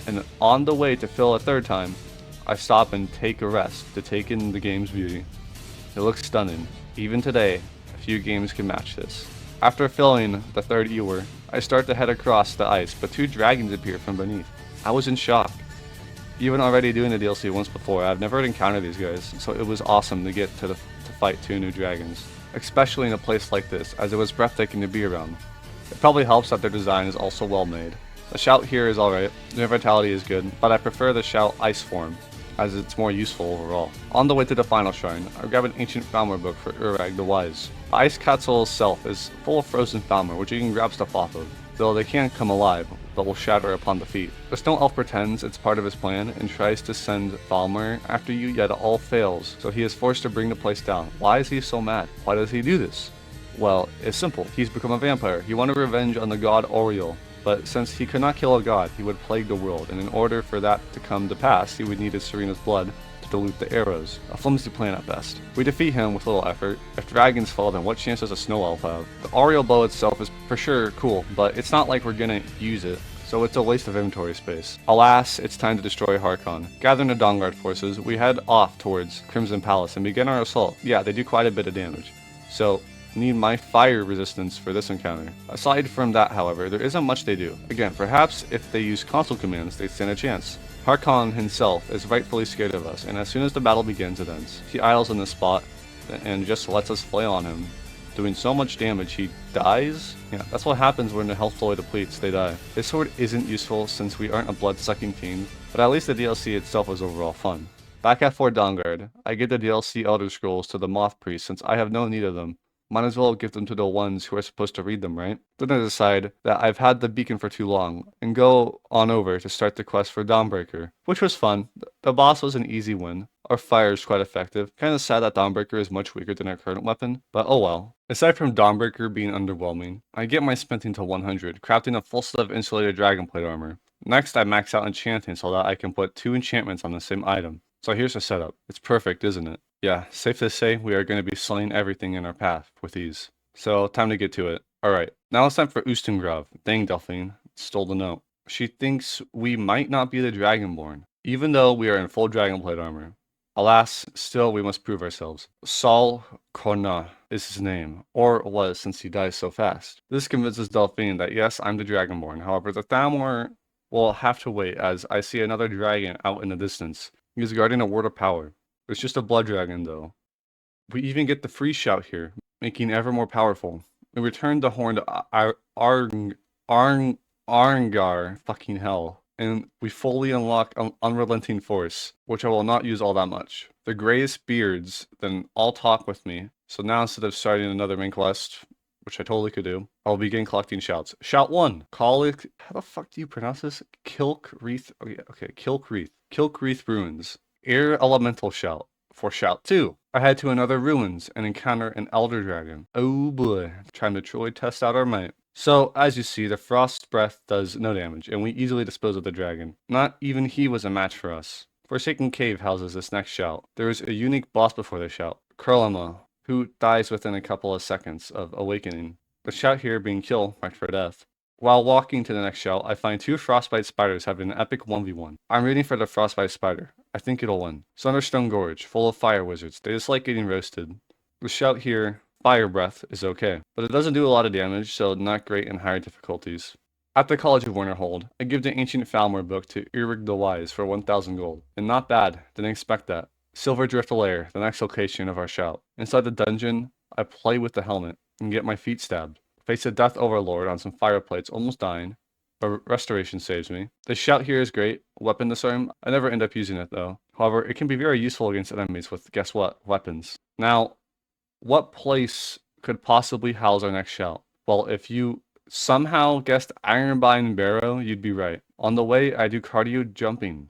and on the way to fill a 3rd time, I stop and take a rest to take in the game's beauty. It looks stunning. Even today, I few games can match this. After filling the third ewer, I start to head across the ice, but 2 dragons appear from beneath. I was in shock. Even already doing the DLC once before, I've never encountered these guys, so it was awesome to get to fight 2 new dragons. Especially in a place like this, as it was breathtaking to be around. It probably helps that their design is also well made. The shout here is alright, their vitality is good, but I prefer the shout ice form, as it's more useful overall. On the way to the final shrine, I grab an ancient Falmer book for Urag the Wise. The ice capsule itself is full of frozen Falmer, which you can grab stuff off of, though they can't come alive, but will shatter upon defeat. The Snow Elf pretends it's part of his plan and tries to send Falmer after you, yet it all fails, so he is forced to bring the place down. Why is he so mad? Why does he do this? Well, it's simple. He's become a vampire. He wanted revenge on the god Oriel, but since he could not kill a god, he would plague the world, and in order for that to come to pass, he would need his Serena's blood to dilute the arrows. A flimsy plan at best. We defeat him with little effort. If dragons fall, then what chance does a Snow Elf have? The Oriel bow itself is for sure cool, but it's not like we're gonna use it, so it's a waste of inventory space. Alas, it's time to destroy Harkon. Gathering the Dawnguard forces, we head off towards Crimson Palace and begin our assault. Yeah, they do quite a bit of damage, so need my fire resistance for this encounter. Aside from that, however, there isn't much they do. Again, perhaps if they use console commands, they'd stand a chance. Harkon himself is rightfully scared of us, and as soon as the battle begins, it ends. He idles in this spot and just lets us flail on him, doing so much damage he dies? Yeah, that's what happens when the health flow depletes, they die. This sword isn't useful since we aren't a blood-sucking team, but at least the DLC itself was overall fun. Back at Fort Dawnguard, I give the DLC Elder Scrolls to the Moth Priest since I have no need of them. Might as well give them to the ones who are supposed to read them, right? Then I decide that I've had the beacon for too long, and go on over to start the quest for Dawnbreaker, which was fun. The boss was an easy win. Our fire is quite effective. Kinda sad that Dawnbreaker is much weaker than our current weapon, but oh well. Aside from Dawnbreaker being underwhelming, I get my spinting to 100, crafting a full set of insulated dragonplate armor. Next, I max out enchanting so that I can put 2 enchantments on the same item. So here's the setup. It's perfect, isn't it? Yeah, safe to say we are going to be slaying everything in our path with ease. So, time to get to it. Alright, now it's time for Ustengrav. Dang, Delphine. Stole the note. She thinks we might not be the Dragonborn, even though we are in full dragonplate armor. Alas, still we must prove ourselves. Saul Korna is his name, or was since he dies so fast. This convinces Delphine that yes, I'm the Dragonborn. However, the Thalmor will have to wait as I see another dragon out in the distance. He is guarding a word of power. It's just a blood dragon though. We even get the free shout here, making ever more powerful. We return the horn to Arngar, fucking hell, and we fully unlock Unrelenting Force, which I will not use all that much. The grayest beards then all talk with me, so now instead of starting another main quest, which I totally could do, I'll begin collecting shouts. Shout 1, call it, how the fuck do you pronounce this? Kilkreath, okay, Kilkreath Ruins. Air Elemental Shout. For Shout 2, I head to another ruins and encounter an Elder Dragon. Oh boy, time to truly test out our might. So, as you see, the Frost Breath does no damage, and we easily dispose of the dragon. Not even he was a match for us. Forsaken Cave houses this next shout. There is a unique boss before the shout, Kurlama, who dies within a couple of seconds of awakening. The shout here being kill marked for death. While walking to the next shout, I find 2 frostbite spiders having an epic 1v1. I'm rooting for the frostbite spider. I think it'll win. Thunderstone Gorge, full of fire wizards. They just like getting roasted. The shout here, Fire Breath, is okay, but it doesn't do a lot of damage, so not great in higher difficulties. At the College of Winterhold, I give the Ancient Falmer book to Urig the Wise for 1,000 gold. And not bad, didn't expect that. Silver Drift Lair, the next location of our shout. Inside the dungeon, I play with the helmet and get my feet stabbed. Face a Death Overlord on some fire plates, almost dying, but restoration saves me. The shout here is great. Weapon disarm. I never end up using it though. However, it can be very useful against enemies with, guess what, weapons. Now, what place could possibly house our next shout? Well, if you somehow guessed Ironbind Barrow, you'd be right. On the way, I do cardio jumping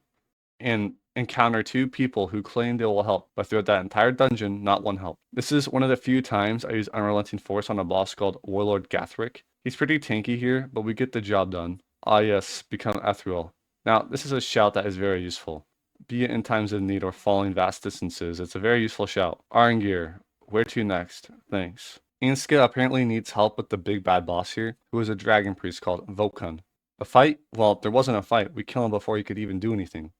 and encounter 2 people who claim they will help, but throughout that entire dungeon, not one helped. This is one of the few times I use Unrelenting Force on a boss called Warlord Gathric. He's pretty tanky here, but we get the job done. Ah yes, become ethereal. Now, this is a shout that is very useful. Be it in times of need or falling vast distances, it's a very useful shout. Arngir, where to next? Thanks. Inska apparently needs help with the big bad boss here, who is a dragon priest called Vokun. A fight? Well, there wasn't a fight. We killed him before he could even do anything.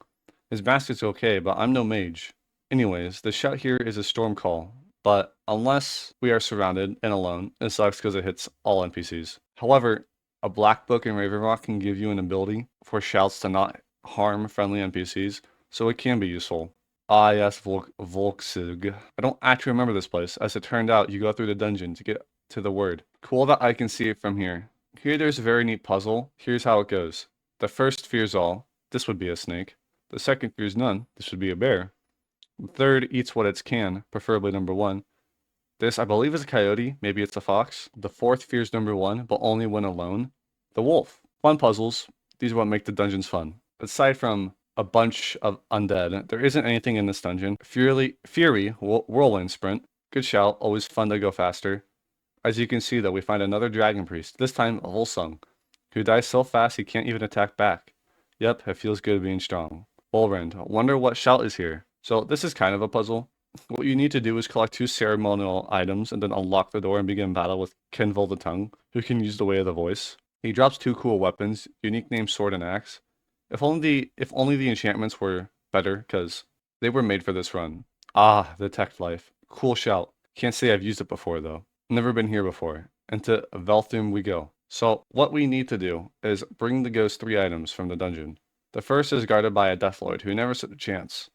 His mask is okay, but I'm no mage. Anyways, the shout here is a storm call. but unless we are surrounded and alone, it sucks because it hits all NPCs. However, a black book in Ravenrock can give you an ability for shouts to not harm friendly NPCs, so it can be useful. Ah yes, Volksig. I don't actually remember this place. As it turned out, you go through the dungeon to get to the word. Cool that I can see it from here. Here there's a very neat puzzle. Here's how it goes. The first fears all. This would be a snake. The second fears none. This would be a bear. The third eats what it can, preferably number one. This, I believe, is a coyote. Maybe it's a fox. The fourth fears number one, but only when alone. The wolf. Fun puzzles. These are what make the dungeons fun. Aside from a bunch of undead, there isn't anything in this dungeon. Fury, Whirlwind Sprint. Good shout. Always fun to go faster. As you can see, though, we find another dragon priest. This time, a Volsung, who dies so fast he can't even attack back. Yep, it feels good being strong. Bullrend. Wonder what shout is here. So this is kind of a puzzle. What you need to do is collect 2 ceremonial items and then unlock the door and begin battle with Kenvil the Tongue, who can use the Way of the Voice. He drops 2 cool weapons, unique named Sword and Axe. If only the enchantments were better, because they were made for this run. Ah, the Tech Life. Cool shout. Can't say I've used it before though. Never been here before. Into Velthum we go. So what we need to do is bring the ghost 3 items from the dungeon. The first is guarded by a Deathlord who never stood a chance.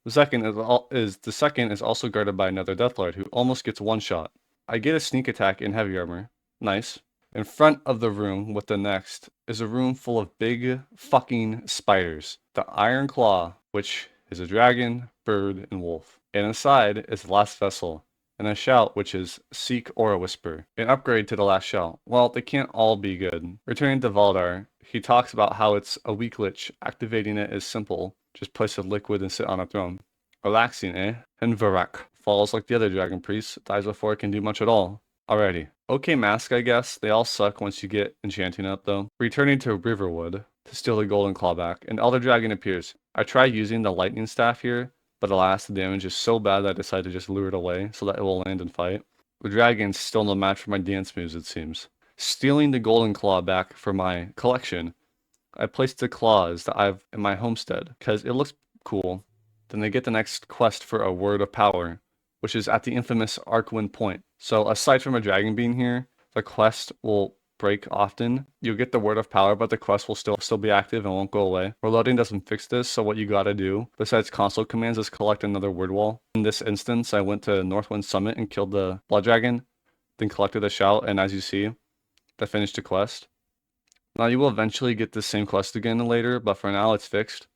The second is also guarded by another Deathlord who almost gets one shot. I get a sneak attack in heavy armor. Nice. In front of the room with the next is a room full of big fucking spiders. The Iron Claw, which is a dragon, bird, and wolf. And inside is the last vessel. And a shout, which is Seek Aura Whisper. An upgrade to the last shout. Well, they can't all be good. Returning to Valdar, he talks about how it's a weak lich. Activating it is simple. Just place a liquid and sit on a throne. Relaxing, eh? And Varak falls like the other dragon priests, dies before it can do much at all. Alrighty. Okay mask, I guess. They all suck once you get enchanting up, though. Returning to Riverwood to steal the golden clawback, an elder dragon appears. I try using the lightning staff here, but alas, the damage is so bad that I decided to just lure it away so that it will land and fight. The dragon's still no match for my dance moves, it seems. Stealing the golden claw back for my collection, I placed the claws that I've in my homestead because it looks cool. Then they get the next quest for a word of power, which is at the infamous Arkwind Point. So aside from a dragon being here, the quest will break often. You'll get the word of power, but the quest will still be active and won't go away. Reloading doesn't fix this, so what you gotta do, besides console commands, is collect another word wall. In this instance, I went to Northwind Summit and killed the blood dragon, then collected a shout, and as you see, that finished the quest. Now you will eventually get the same quest again later, but for now it's fixed.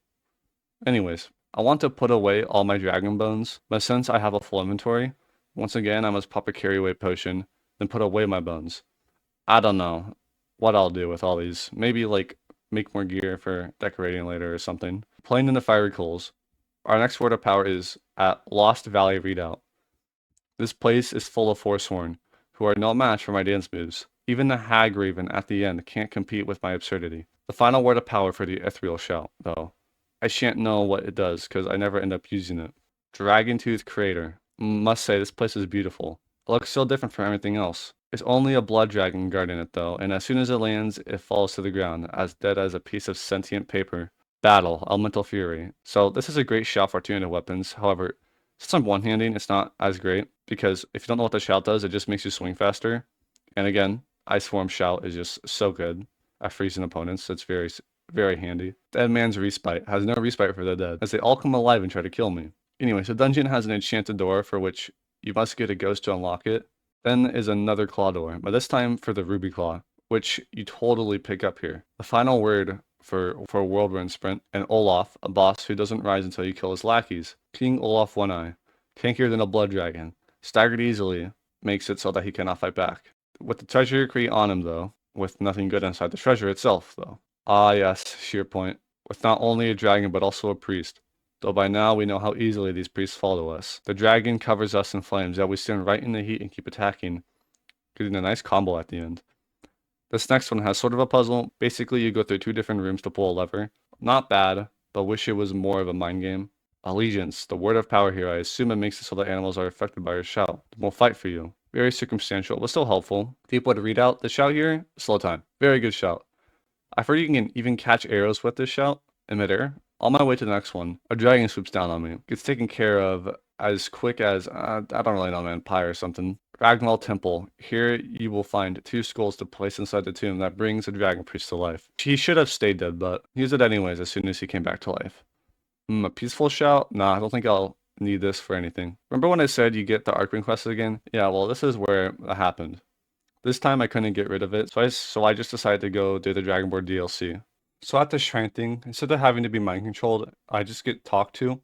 Anyways, I want to put away all my dragon bones, but since I have a full inventory, once again I must pop a carry weight potion, then put away my bones. I don't know what I'll do with all these. Maybe like make more gear for decorating later or something. Playing in the fiery coals. Our next word of power is at Lost Valley Redoubt. This place is full of Forsworn, who are no match for my dance moves. Even the Hag Raven at the end can't compete with my absurdity. The final word of power for the ethereal shout, though. I shan't know what it does, because I never end up using it. Dragon Tooth Crater. Must say, this place is beautiful. It looks so different from everything else. It's only a blood dragon guarding it, though, and as soon as it lands, it falls to the ground, as dead as a piece of sentient paper. Battle, Elemental Fury. So this is a great shout for two-handed weapons. However, since I'm one-handing, it's not as great, because if you don't know what the shout does, it just makes you swing faster. And again, Ice Form Shout is just so good at freezing opponents. It's very, very handy. Dead Man's Respite has no respite for the dead, as they all come alive and try to kill me. Anyways, the dungeon has an enchanted door for which you must get a ghost to unlock it. Then is another claw door, but this time for the Ruby Claw, which you totally pick up here. The final word for Whirlwind Sprint, and Olaf, a boss who doesn't rise until you kill his lackeys. King Olaf One Eye, tankier than a blood dragon, staggered easily, makes it so that he cannot fight back. With the treasure crate on him though, with nothing good inside the treasure itself though. Ah yes, sheer point, with not only a dragon but also a priest. Though by now we know how easily these priests fall to us. The dragon covers us in flames, yet we stand right in the heat and keep attacking, getting a nice combo at the end. This next one has sort of a puzzle. Basically, you go through 2 different rooms to pull a lever. Not bad, but wish it was more of a mind game. Allegiance, the word of power here. I assume it makes it so that animals are affected by your shout. They won't fight for you. Very circumstantial, but still helpful. Deep wood readout. The shout here, slow time. Very good shout. I've heard you can even catch arrows with this shout in midair. On my way to the next one, a dragon swoops down on me. Gets taken care of as quick as, I don't really know, man, pie or something. Ragnall Temple. Here you will find 2 skulls to place inside the tomb that brings the dragon priest to life. He should have stayed dead, but he used it anyways as soon as he came back to life. A peaceful shout? Nah, I don't think I'll need this for anything. Remember when I said you get the Archwing quest again? Yeah, well, this is where it happened. This time I couldn't get rid of it, so I just decided to go do the Dragonborn DLC. So at the shrine thing, instead of having to be mind controlled, I just get talked to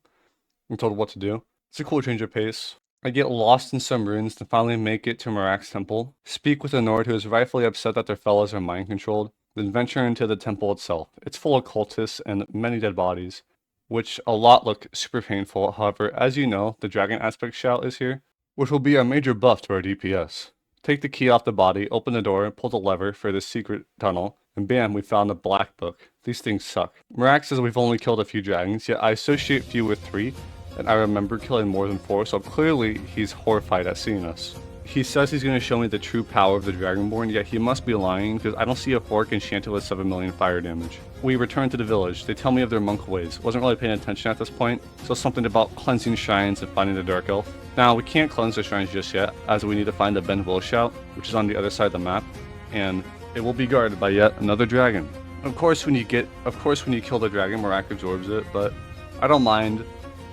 and told what to do. It's a cool change of pace. I get lost in some ruins to finally make it to Marak's temple, speak with a Nord who is rightfully upset that their fellows are mind controlled, then venture into the temple itself. It's full of cultists and many dead bodies, which a lot look super painful. However, as you know, the dragon aspect shout is here, which will be a major buff to our DPS. Take the key off the body, open the door, pull the lever for the secret tunnel, and bam, we found the black book. These things suck. Marak says we've only killed a few dragons, yet I associate few with 3, and I remember killing more than 4, so clearly he's horrified at seeing us. He says he's going to show me the true power of the Dragonborn, yet he must be lying because I don't see a orc enchanted with 7 million fire damage. We return to the village. They tell me of their monk ways. Wasn't really paying attention at this point, so something about cleansing shrines and finding the dark elf. Now, we can't cleanse the shrines just yet, as we need to find the Ben Wilshout, which is on the other side of the map, and it will be guarded by yet another dragon. Of course, when you kill the dragon, Marak absorbs it, but I don't mind,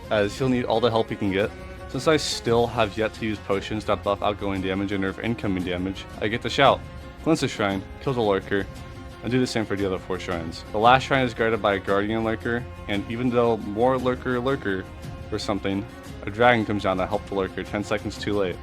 as he'll need all the help he can get. Since I still have yet to use potions that buff outgoing damage and nerf incoming damage, I get to shout, cleanse the shrine, kill the lurker, and do the same for the other 4 shrines. The last shrine is guarded by a guardian lurker, and even though more lurker or something, a dragon comes down to help the lurker 10 seconds too late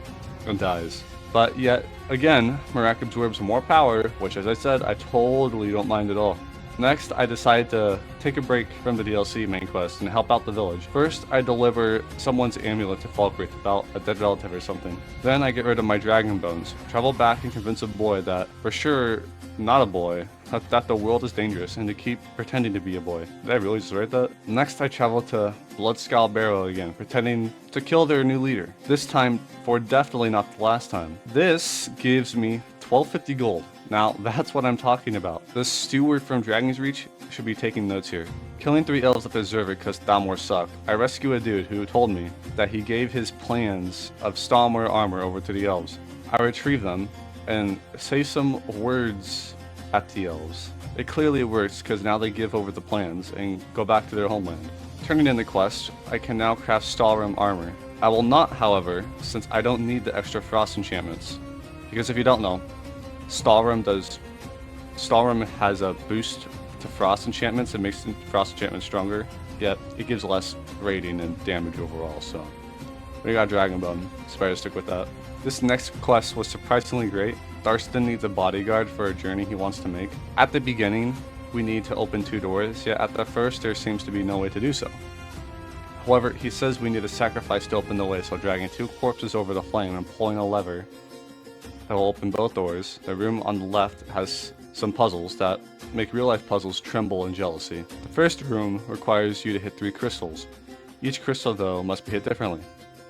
and dies. But yet again, Marak absorbs more power, which as I said, I totally don't mind at all. Next, I decide to take a break from the DLC main quest and help out the village. First, I deliver someone's amulet to Falkreath about a dead relative or something. Then I get rid of my dragon bones, travel back and convince a boy that, for sure, not a boy, that the world is dangerous and to keep pretending to be a boy. Did I really just write that? Next, I travel to Bloodskull Barrow again, pretending to kill their new leader. This time, for definitely not the last time. This gives me 1250 gold. Now, that's what I'm talking about. The steward from Dragon's Reach should be taking notes here. Killing 3 elves that deserve it because Thalmor suck. I rescue a dude who told me that he gave his plans of Stalmor armor over to the elves. I retrieve them and say some words at the elves. It clearly works because now they give over the plans and go back to their homeland. Turning in the quest, I can now craft Stalrim armor. I will not, however, since I don't need the extra frost enchantments. Because if you don't know, Stalrim has a boost to frost enchantments. It makes the frost enchantments stronger, yet it gives less rating and damage overall, so we got Dragon Bone, so better stick with that. This next quest was surprisingly great. Darstan needs a bodyguard for a journey he wants to make. At the beginning, we need to open 2 doors, yet at the first there seems to be no way to do so. However, he says we need a sacrifice to open the way, so dragging 2 corpses over the flame and pulling a lever that will open both doors. The room on the left has some puzzles that make real-life puzzles tremble in jealousy. The first room requires you to hit 3 crystals. Each crystal, though, must be hit differently.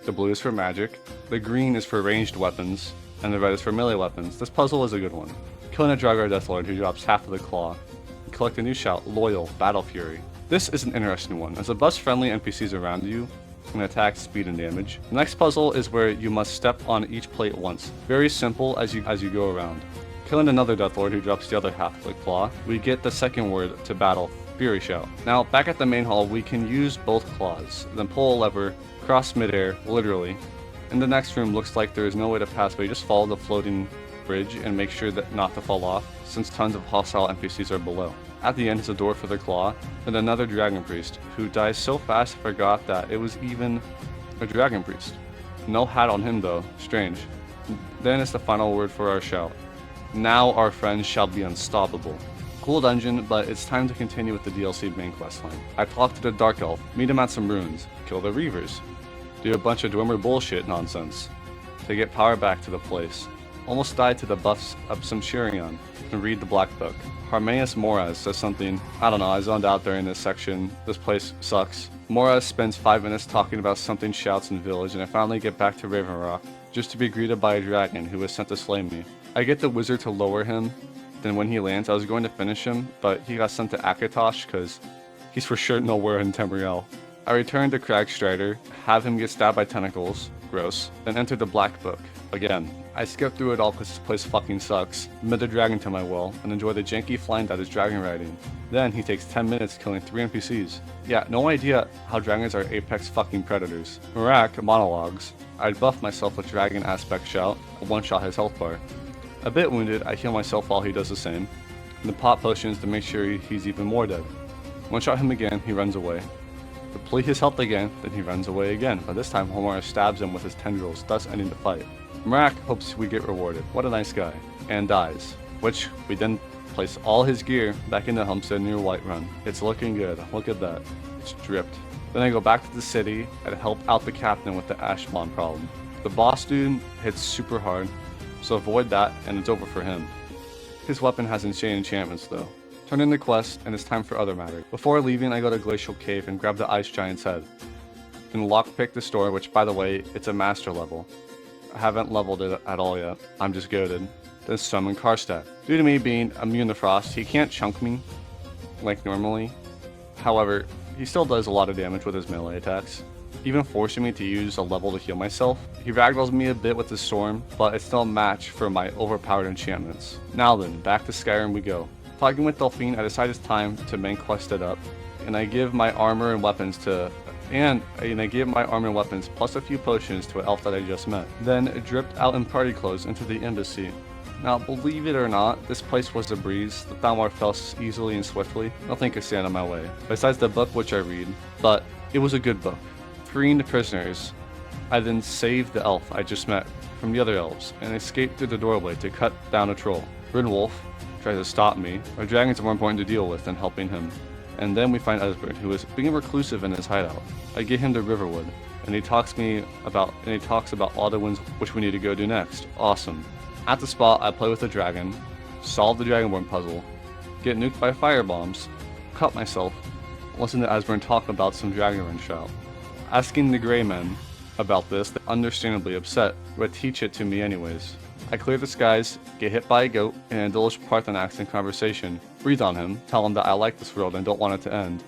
The blue is for magic, the green is for ranged weapons, and the red is for melee weapons. This puzzle is a good one. Killing a Draugr Deathlord who drops half of the claw. Collect a new shout, Loyal, Battle Fury. This is an interesting one, as it buffs friendly NPCs around you, and attack, speed, and damage. The next puzzle is where you must step on each plate once. Very simple as you go around. Killing another Deathlord who drops the other half of the claw, we get the second word to battle, Fury Shout. Now, back at the main hall, we can use both claws, then pull a lever, cross midair, literally. In the next room, looks like there is no way to pass, but you just follow the floating bridge and make sure that not to fall off, since tons of hostile NPCs are below. At the end is a door for the claw, and another dragon priest, who dies so fast I forgot that it was even a dragon priest. No hat on him though, strange. Then is the final word for our shout. Now our friends shall be unstoppable. Cool dungeon, but it's time to continue with the DLC main questline. I talk to the Dark Elf, meet him at some ruins, kill the Reavers, do a bunch of Dwemer bullshit nonsense, to get power back to the place. Almost died to the buffs of some Shirion, and read the Black Book. Harmeus Moraz says something, I don't know, I zoned out during this section, this place sucks. Moraz spends 5 minutes talking about something shouts in the village, and I finally get back to Raven Rock, just to be greeted by a dragon who was sent to slay me. I get the wizard to lower him, then when he lands I was going to finish him, but he got sent to Akatosh because He's for sure nowhere in Tamriel. I return to Cragstrider, have him get stabbed by tentacles, gross, then enter the Black Book, again. I skip through it all because this place fucking sucks, admit the dragon to my will, and enjoy the janky flying that is dragon riding. Then he takes 10 minutes killing 3 NPCs. Yeah, no idea how dragons are apex fucking predators. Marak monologues. I'd buff myself with dragon aspect shout, one-shot his health bar. A bit wounded, I heal myself while he does the same, and then pop potions to make sure he's even more dead. One-shot him again, he runs away. Deplete his health again, then he runs away again, but this time Homura stabs him with his tendrils, thus ending the fight. Marak hopes we get rewarded, what a nice guy, and dies, which we then place all his gear back into Homestead near Whiterun. It's looking good, look at that, it's dripped. Then I go back to the city and help out the captain with the Ashmon problem. The boss dude hits super hard, so avoid that and it's over for him. His weapon has insane enchantments though. Turn in the quest and it's time for other matter. Before leaving I go to Glacial Cave and grab the Ice Giant's head. Then lockpick the store, which by the way, it's a master level. I haven't leveled it at all yet, I'm just goated. Then summon Karstad. Due to me being immune to frost, he can't chunk me like normally. However, he still does a lot of damage with his melee attacks, even forcing me to use a level to heal myself. He ragdolls me a bit with the storm, but it's still a match for my overpowered enchantments. Now then, back to Skyrim we go. Talking with Delphine, I decide it's time to main quest it up, and I give my armor and weapons to I give my armor and weapons plus a few potions to an elf that I just met. Then dripped out in party clothes into the embassy. Now, believe it or not, this place was a breeze. The Thalmor fell easily and swiftly. Nothing could stand in my way, besides the book which I read. But it was a good book. Freeing the prisoners, I then saved the elf I just met from the other elves, and escaped through the doorway to cut down a troll. Grinwolf tries to stop me. Our dragons are more important to deal with than helping him. And then we find Esbern, who is being reclusive in his hideout. I get him to Riverwood, and he talks about all the winds which we need to go do next. Awesome. At the spot, I play with the dragon, solve the Dragonborn puzzle, get nuked by firebombs, cut myself, listen to Esbern talk about some Dragonrun shout. Asking the Grey Men about this, they're understandably upset, but teach it to me anyways. I clear the skies, get hit by a goat, and indulge Parthenax in conversation. Breathe on him, tell him that I like this world and don't want it to end.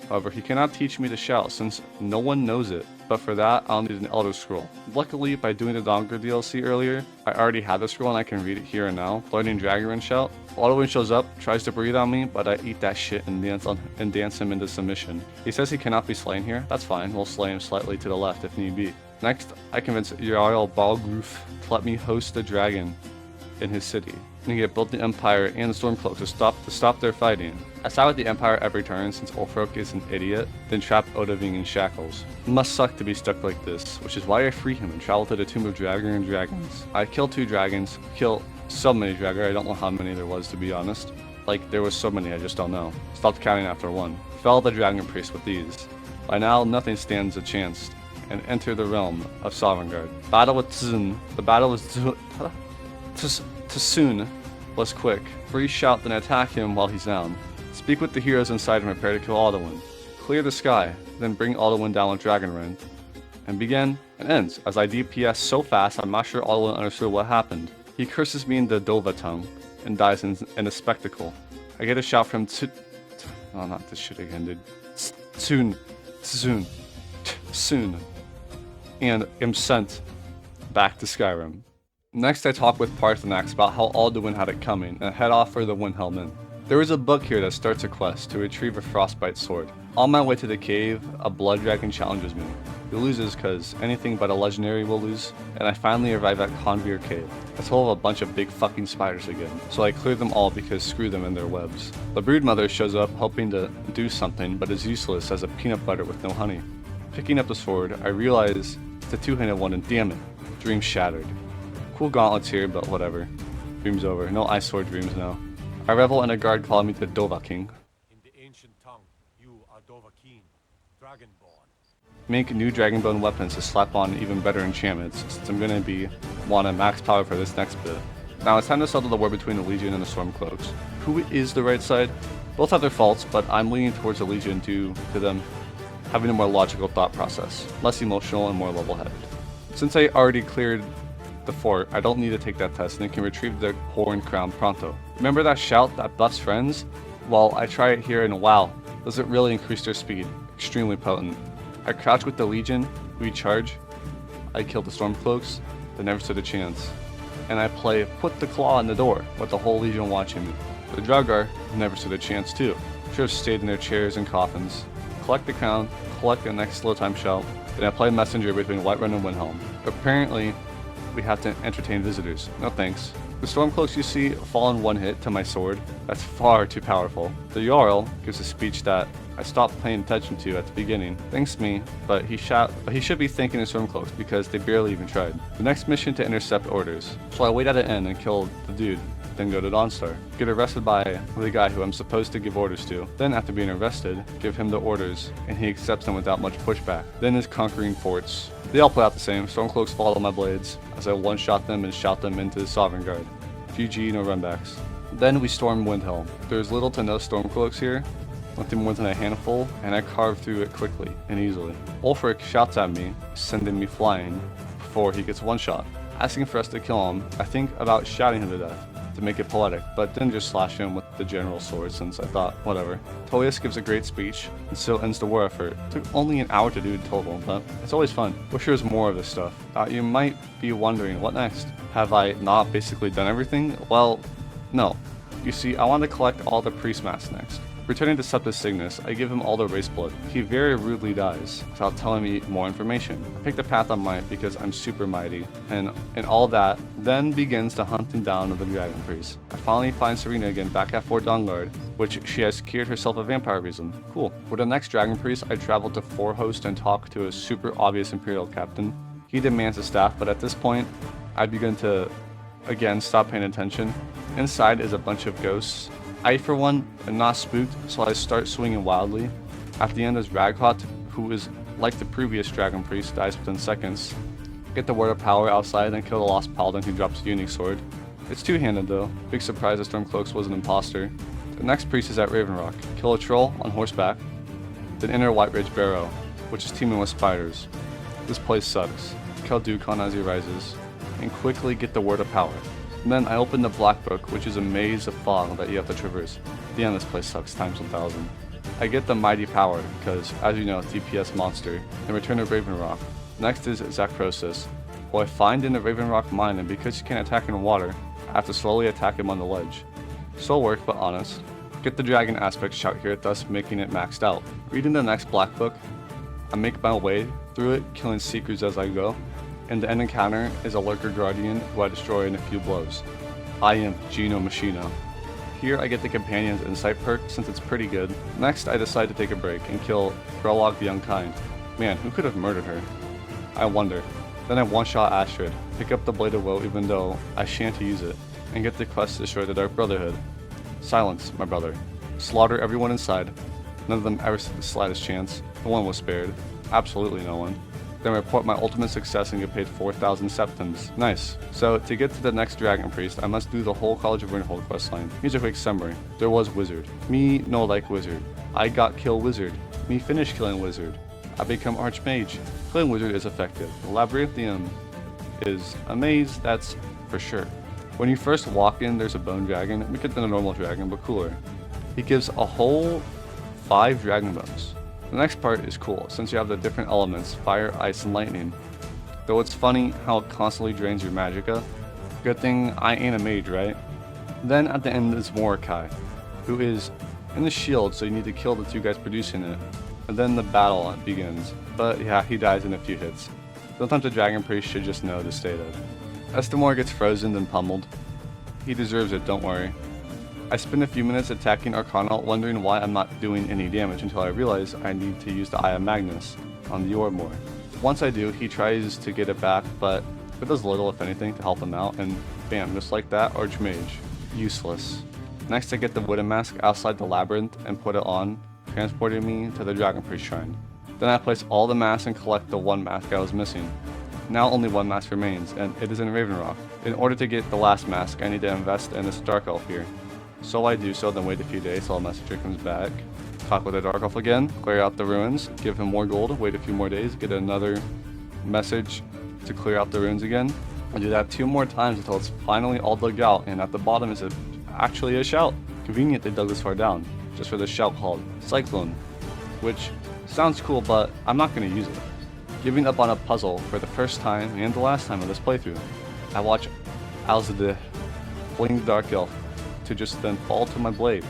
However, he cannot teach me to shout since no one knows it, but for that I'll need an Elder Scroll. Luckily, by doing the Donger DLC earlier, I already had the scroll and I can read it here and now, learning Dragonrun shout. Alduin shows up, tries to breathe on me, but I eat that shit and dance him into submission. He says he cannot be slain here, that's fine, we'll slay him slightly to the left if need be. Next, I convince Jarl Balgruf to let me host the dragon in his city, and get both the Empire and the Stormcloak to stop their fighting. I side with the Empire every turn since Ulfric is an idiot, then trap Odahviing in shackles. It must suck to be stuck like this, which is why I free him and travel to the Tomb of Dragon and Dragons. I kill 2 dragons, kill so many Draugr, I don't know how many there was to be honest. Like, there was so many, I just don't know. Stopped counting after 1. Fell the Dragon Priest with these. By now, nothing stands a chance, and enter the realm of Sovngarde. Battle with Tzun. The battle was Tsun was quick. Free shout, then attack him while he's down. Speak with the heroes inside and prepare to kill Alduin. Clear the sky, then bring Alduin down with Dragonrun. And begin and ends, as I DPS so fast I'm not sure Alduin understood what happened. He curses me in the Dova tongue, and dies in a spectacle. I get a shout from oh, not this shit again, dude. Tsun. And am sent back to Skyrim. Next I talk with Parthenax about how Alduin had it coming, and head off for the Windhelm Inn. There is a book here that starts a quest to retrieve a Frostbite sword. On my way to the cave, a blood dragon challenges me. He loses because anything but a legendary will lose, and I finally arrive at Convir Cave. It's full of a bunch of big fucking spiders again, so I clear them all because screw them and their webs. The broodmother shows up hoping to do something, but is useless as a peanut butter with no honey. Picking up the sword, I realize it's a 2-handed one and damn it, dream shattered. Cool gauntlets here, but whatever. Dream's over, no ice sword dreams now. I revel in a guard calling me the Dovahkiin.
In the ancient tongue, you are Dovahkiin, Dragonborn.
Make new Dragonbone weapons to slap on even better enchantments, since I'm gonna be wanting max power for this next bit. Now it's time to settle the war between the Legion and the Stormcloaks. Who is the right side? Both have their faults, but I'm leaning towards the Legion due to them having a more logical thought process, less emotional and more level-headed. Since I already cleared the fort, I don't need to take that test and can retrieve the Horn Crown pronto. Remember that shout that buffs friends? Well, I try it here and wow, Does it really increase their speed? Extremely potent. I crouch with the Legion, we charge. I kill the Stormcloaks, they never stood a chance. And I play Put the Claw in the Door with the whole Legion watching me. The Draugr never stood a chance too. Should have stayed in their chairs and coffins. Collect the crown, collect the next slow time shout, then I play messenger between Whiterun and Windhelm. Apparently, we have to entertain visitors. No thanks. The Stormcloaks you see fall in one hit to my sword. That's far too powerful. The Jarl gives a speech that I stopped paying attention to at the beginning. Thanks me, but he should be thanking the Stormcloaks because they barely even tried. The next mission to intercept orders. So I wait at an inn and kill the dude, then go to Dawnstar. Get arrested by the guy who I'm supposed to give orders to. Then after being arrested, give him the orders, and he accepts them without much pushback. Then is conquering forts. They all play out the same. Stormcloaks follow my blades as I one-shot them and shout them into the Sovereign Guard. GG, no runbacks. Then we storm Windhelm. There's little to no Stormcloaks here, nothing more than a handful, and I carve through it quickly and easily. Ulfric shouts at me, sending me flying, before he gets one shot. Asking for us to kill him, I think about shouting him to death, to make it poetic, but then just slash him with the general sword since I thought, whatever. Tullius gives a great speech, and so ends the war effort. Took only an hour to do in total, but it's always fun. Wish there was more of this stuff. You might be wondering, what next? Have I not basically done everything? Well, no. You see, I want to collect all the priest masks next. Returning to Septus Cygnus, I give him all the race blood. He very rudely dies, without telling me more information. I pick the path on might because I'm super mighty, and all that, then begins the hunting down of the Dragon Priest. I finally find Serena again back at Fort Dawnguard, which she has cured herself of vampirism. Cool. For the next Dragon Priest, I travel to Forhost and talk to a super obvious Imperial captain. He demands a staff, but at this point, I begin to, again, stop paying attention. Inside is a bunch of ghosts. I, for one, am not spooked, so I start swinging wildly. At the end is Raghot, who is like the previous Dragon Priest, dies within seconds. Get the Word of Power outside and kill the Lost Paladin who drops a unique sword. It's two-handed though. Big surprise that Stormcloaks was an imposter. The next priest is at Ravenrock. Kill a troll on horseback, then enter White Ridge Barrow, which is teeming with spiders. This place sucks. Kill Dukon as he rises, and quickly get the Word of Power. And then I open the Black Book, which is a maze of fog that you have to traverse. Damn, this place sucks times 1000. I get the Mighty Power, because, as you know, DPS monster, and return to Ravenrock. Next is Zakrosis, who I find in the Ravenrock mine, and because you can't attack in water, I have to slowly attack him on the ledge. Slow work, but honest. Get the Dragon Aspect shout here, thus making it maxed out. Reading the next Black Book, I make my way through it, killing Seekers as I go. And the end encounter is a Lurker Guardian who I destroy in a few blows. I am Gino Machino. Here I get the Companion's Insight perk since it's pretty good. Next I decide to take a break and kill Grelog the Unkind. Man, who could have murdered her? I wonder. Then I one-shot Astrid, pick up the Blade of Woe even though I shan't use it, and get the quest to destroy the Dark Brotherhood. Silence, my brother. Slaughter everyone inside. None of them ever stood the slightest chance. No one was spared. Absolutely no one. Then report my ultimate success and get paid 4,000 septims. Nice. So, to get to the next Dragon Priest, I must do the whole College of Winterhold questline. Here's a quick summary. There was Wizard. Me no like Wizard. I got kill Wizard. Me finish killing Wizard. I become Archmage. Killing Wizard is effective. The Labyrinthium is a maze, that's for sure. When you first walk in, there's a Bone Dragon, weaker than a normal dragon, but cooler. He gives a whole 5 Dragon Bones. The next part is cool, since you have the different elements, fire, ice, and lightning. Though it's funny how it constantly drains your magicka. Good thing I ain't a mage, right? Then at the end is Mordecai, who is in the shield, so you need to kill the 2 guys producing it. And then the battle begins, but yeah, he dies in a few hits. Sometimes the Dragon Priest should just know to stay dead. Estimor gets frozen then pummeled. He deserves it, don't worry. I spend a few minutes attacking Arcana, wondering why I'm not doing any damage until I realize I need to use the Eye of Magnus on the orb more. Once I do, he tries to get it back, but it does little if anything to help him out, and bam, just like that, Archmage. Useless. Next I get the Wooden Mask outside the labyrinth and put it on, transporting me to the Dragon Priest Shrine. Then I place all the masks and collect the 1 mask I was missing. Now only 1 mask remains, and it is in Ravenrock. In order to get the last mask, I need to invest in this Dark Elf here. So I do so, then wait a few days till a messenger comes back. Talk with the Dark Elf again, clear out the ruins, give him more gold, wait a few more days, get another message to clear out the ruins again. I do that 2 more times until it's finally all dug out, and at the bottom is actually a shout. Convenient they dug this far down. just for this shout called Cyclone, which sounds cool, but I'm not going to use it. Giving up on a puzzle for the first time and the last time of this playthrough, I watch Alzadeh fling the Dark Elf to just then fall to my blade.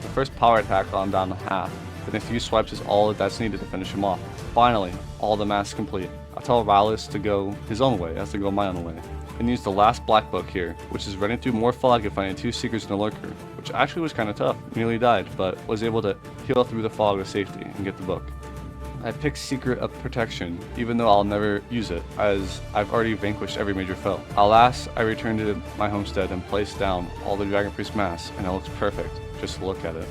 The first power attack on down to half, then a few swipes is all that's needed to finish him off. Finally, all the masks complete. I tell Rallis to go his own way, as to go my own way, and use the last black book here, which is running through more fog and finding 2 secrets in a lurker, which actually was kinda tough. Nearly died, but was able to heal through the fog with safety and get the book. I pick Secret of Protection, even though I'll never use it, as I've already vanquished every major foe. Alas, I return to my homestead and place down all the Dragon Priest masks, and it looks perfect. Just look at it.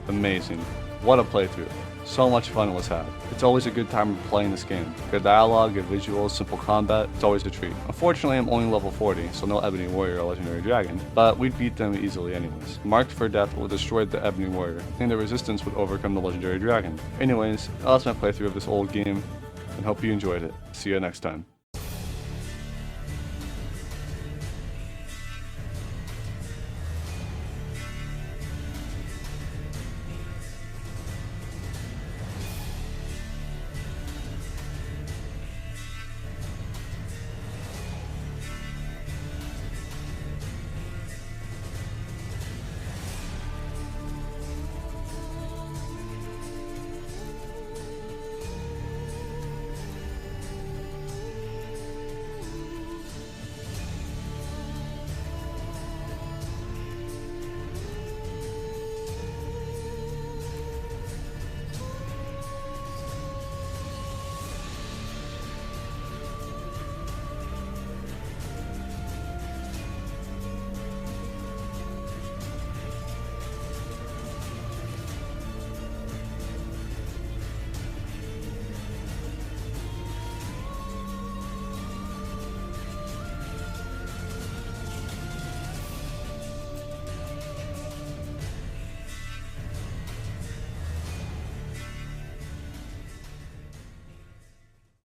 Amazing. What a playthrough. So much fun was had. It's always a good time playing this game. Good dialogue, good visuals, simple combat, it's always a treat. Unfortunately, I'm only level 40, so no Ebony Warrior or Legendary Dragon, but we'd beat them easily anyways. Marked for Death will destroy the Ebony Warrior, and the Resistance would overcome the Legendary Dragon. Anyways, that's my playthrough of this old game, and hope you enjoyed it. See you next time.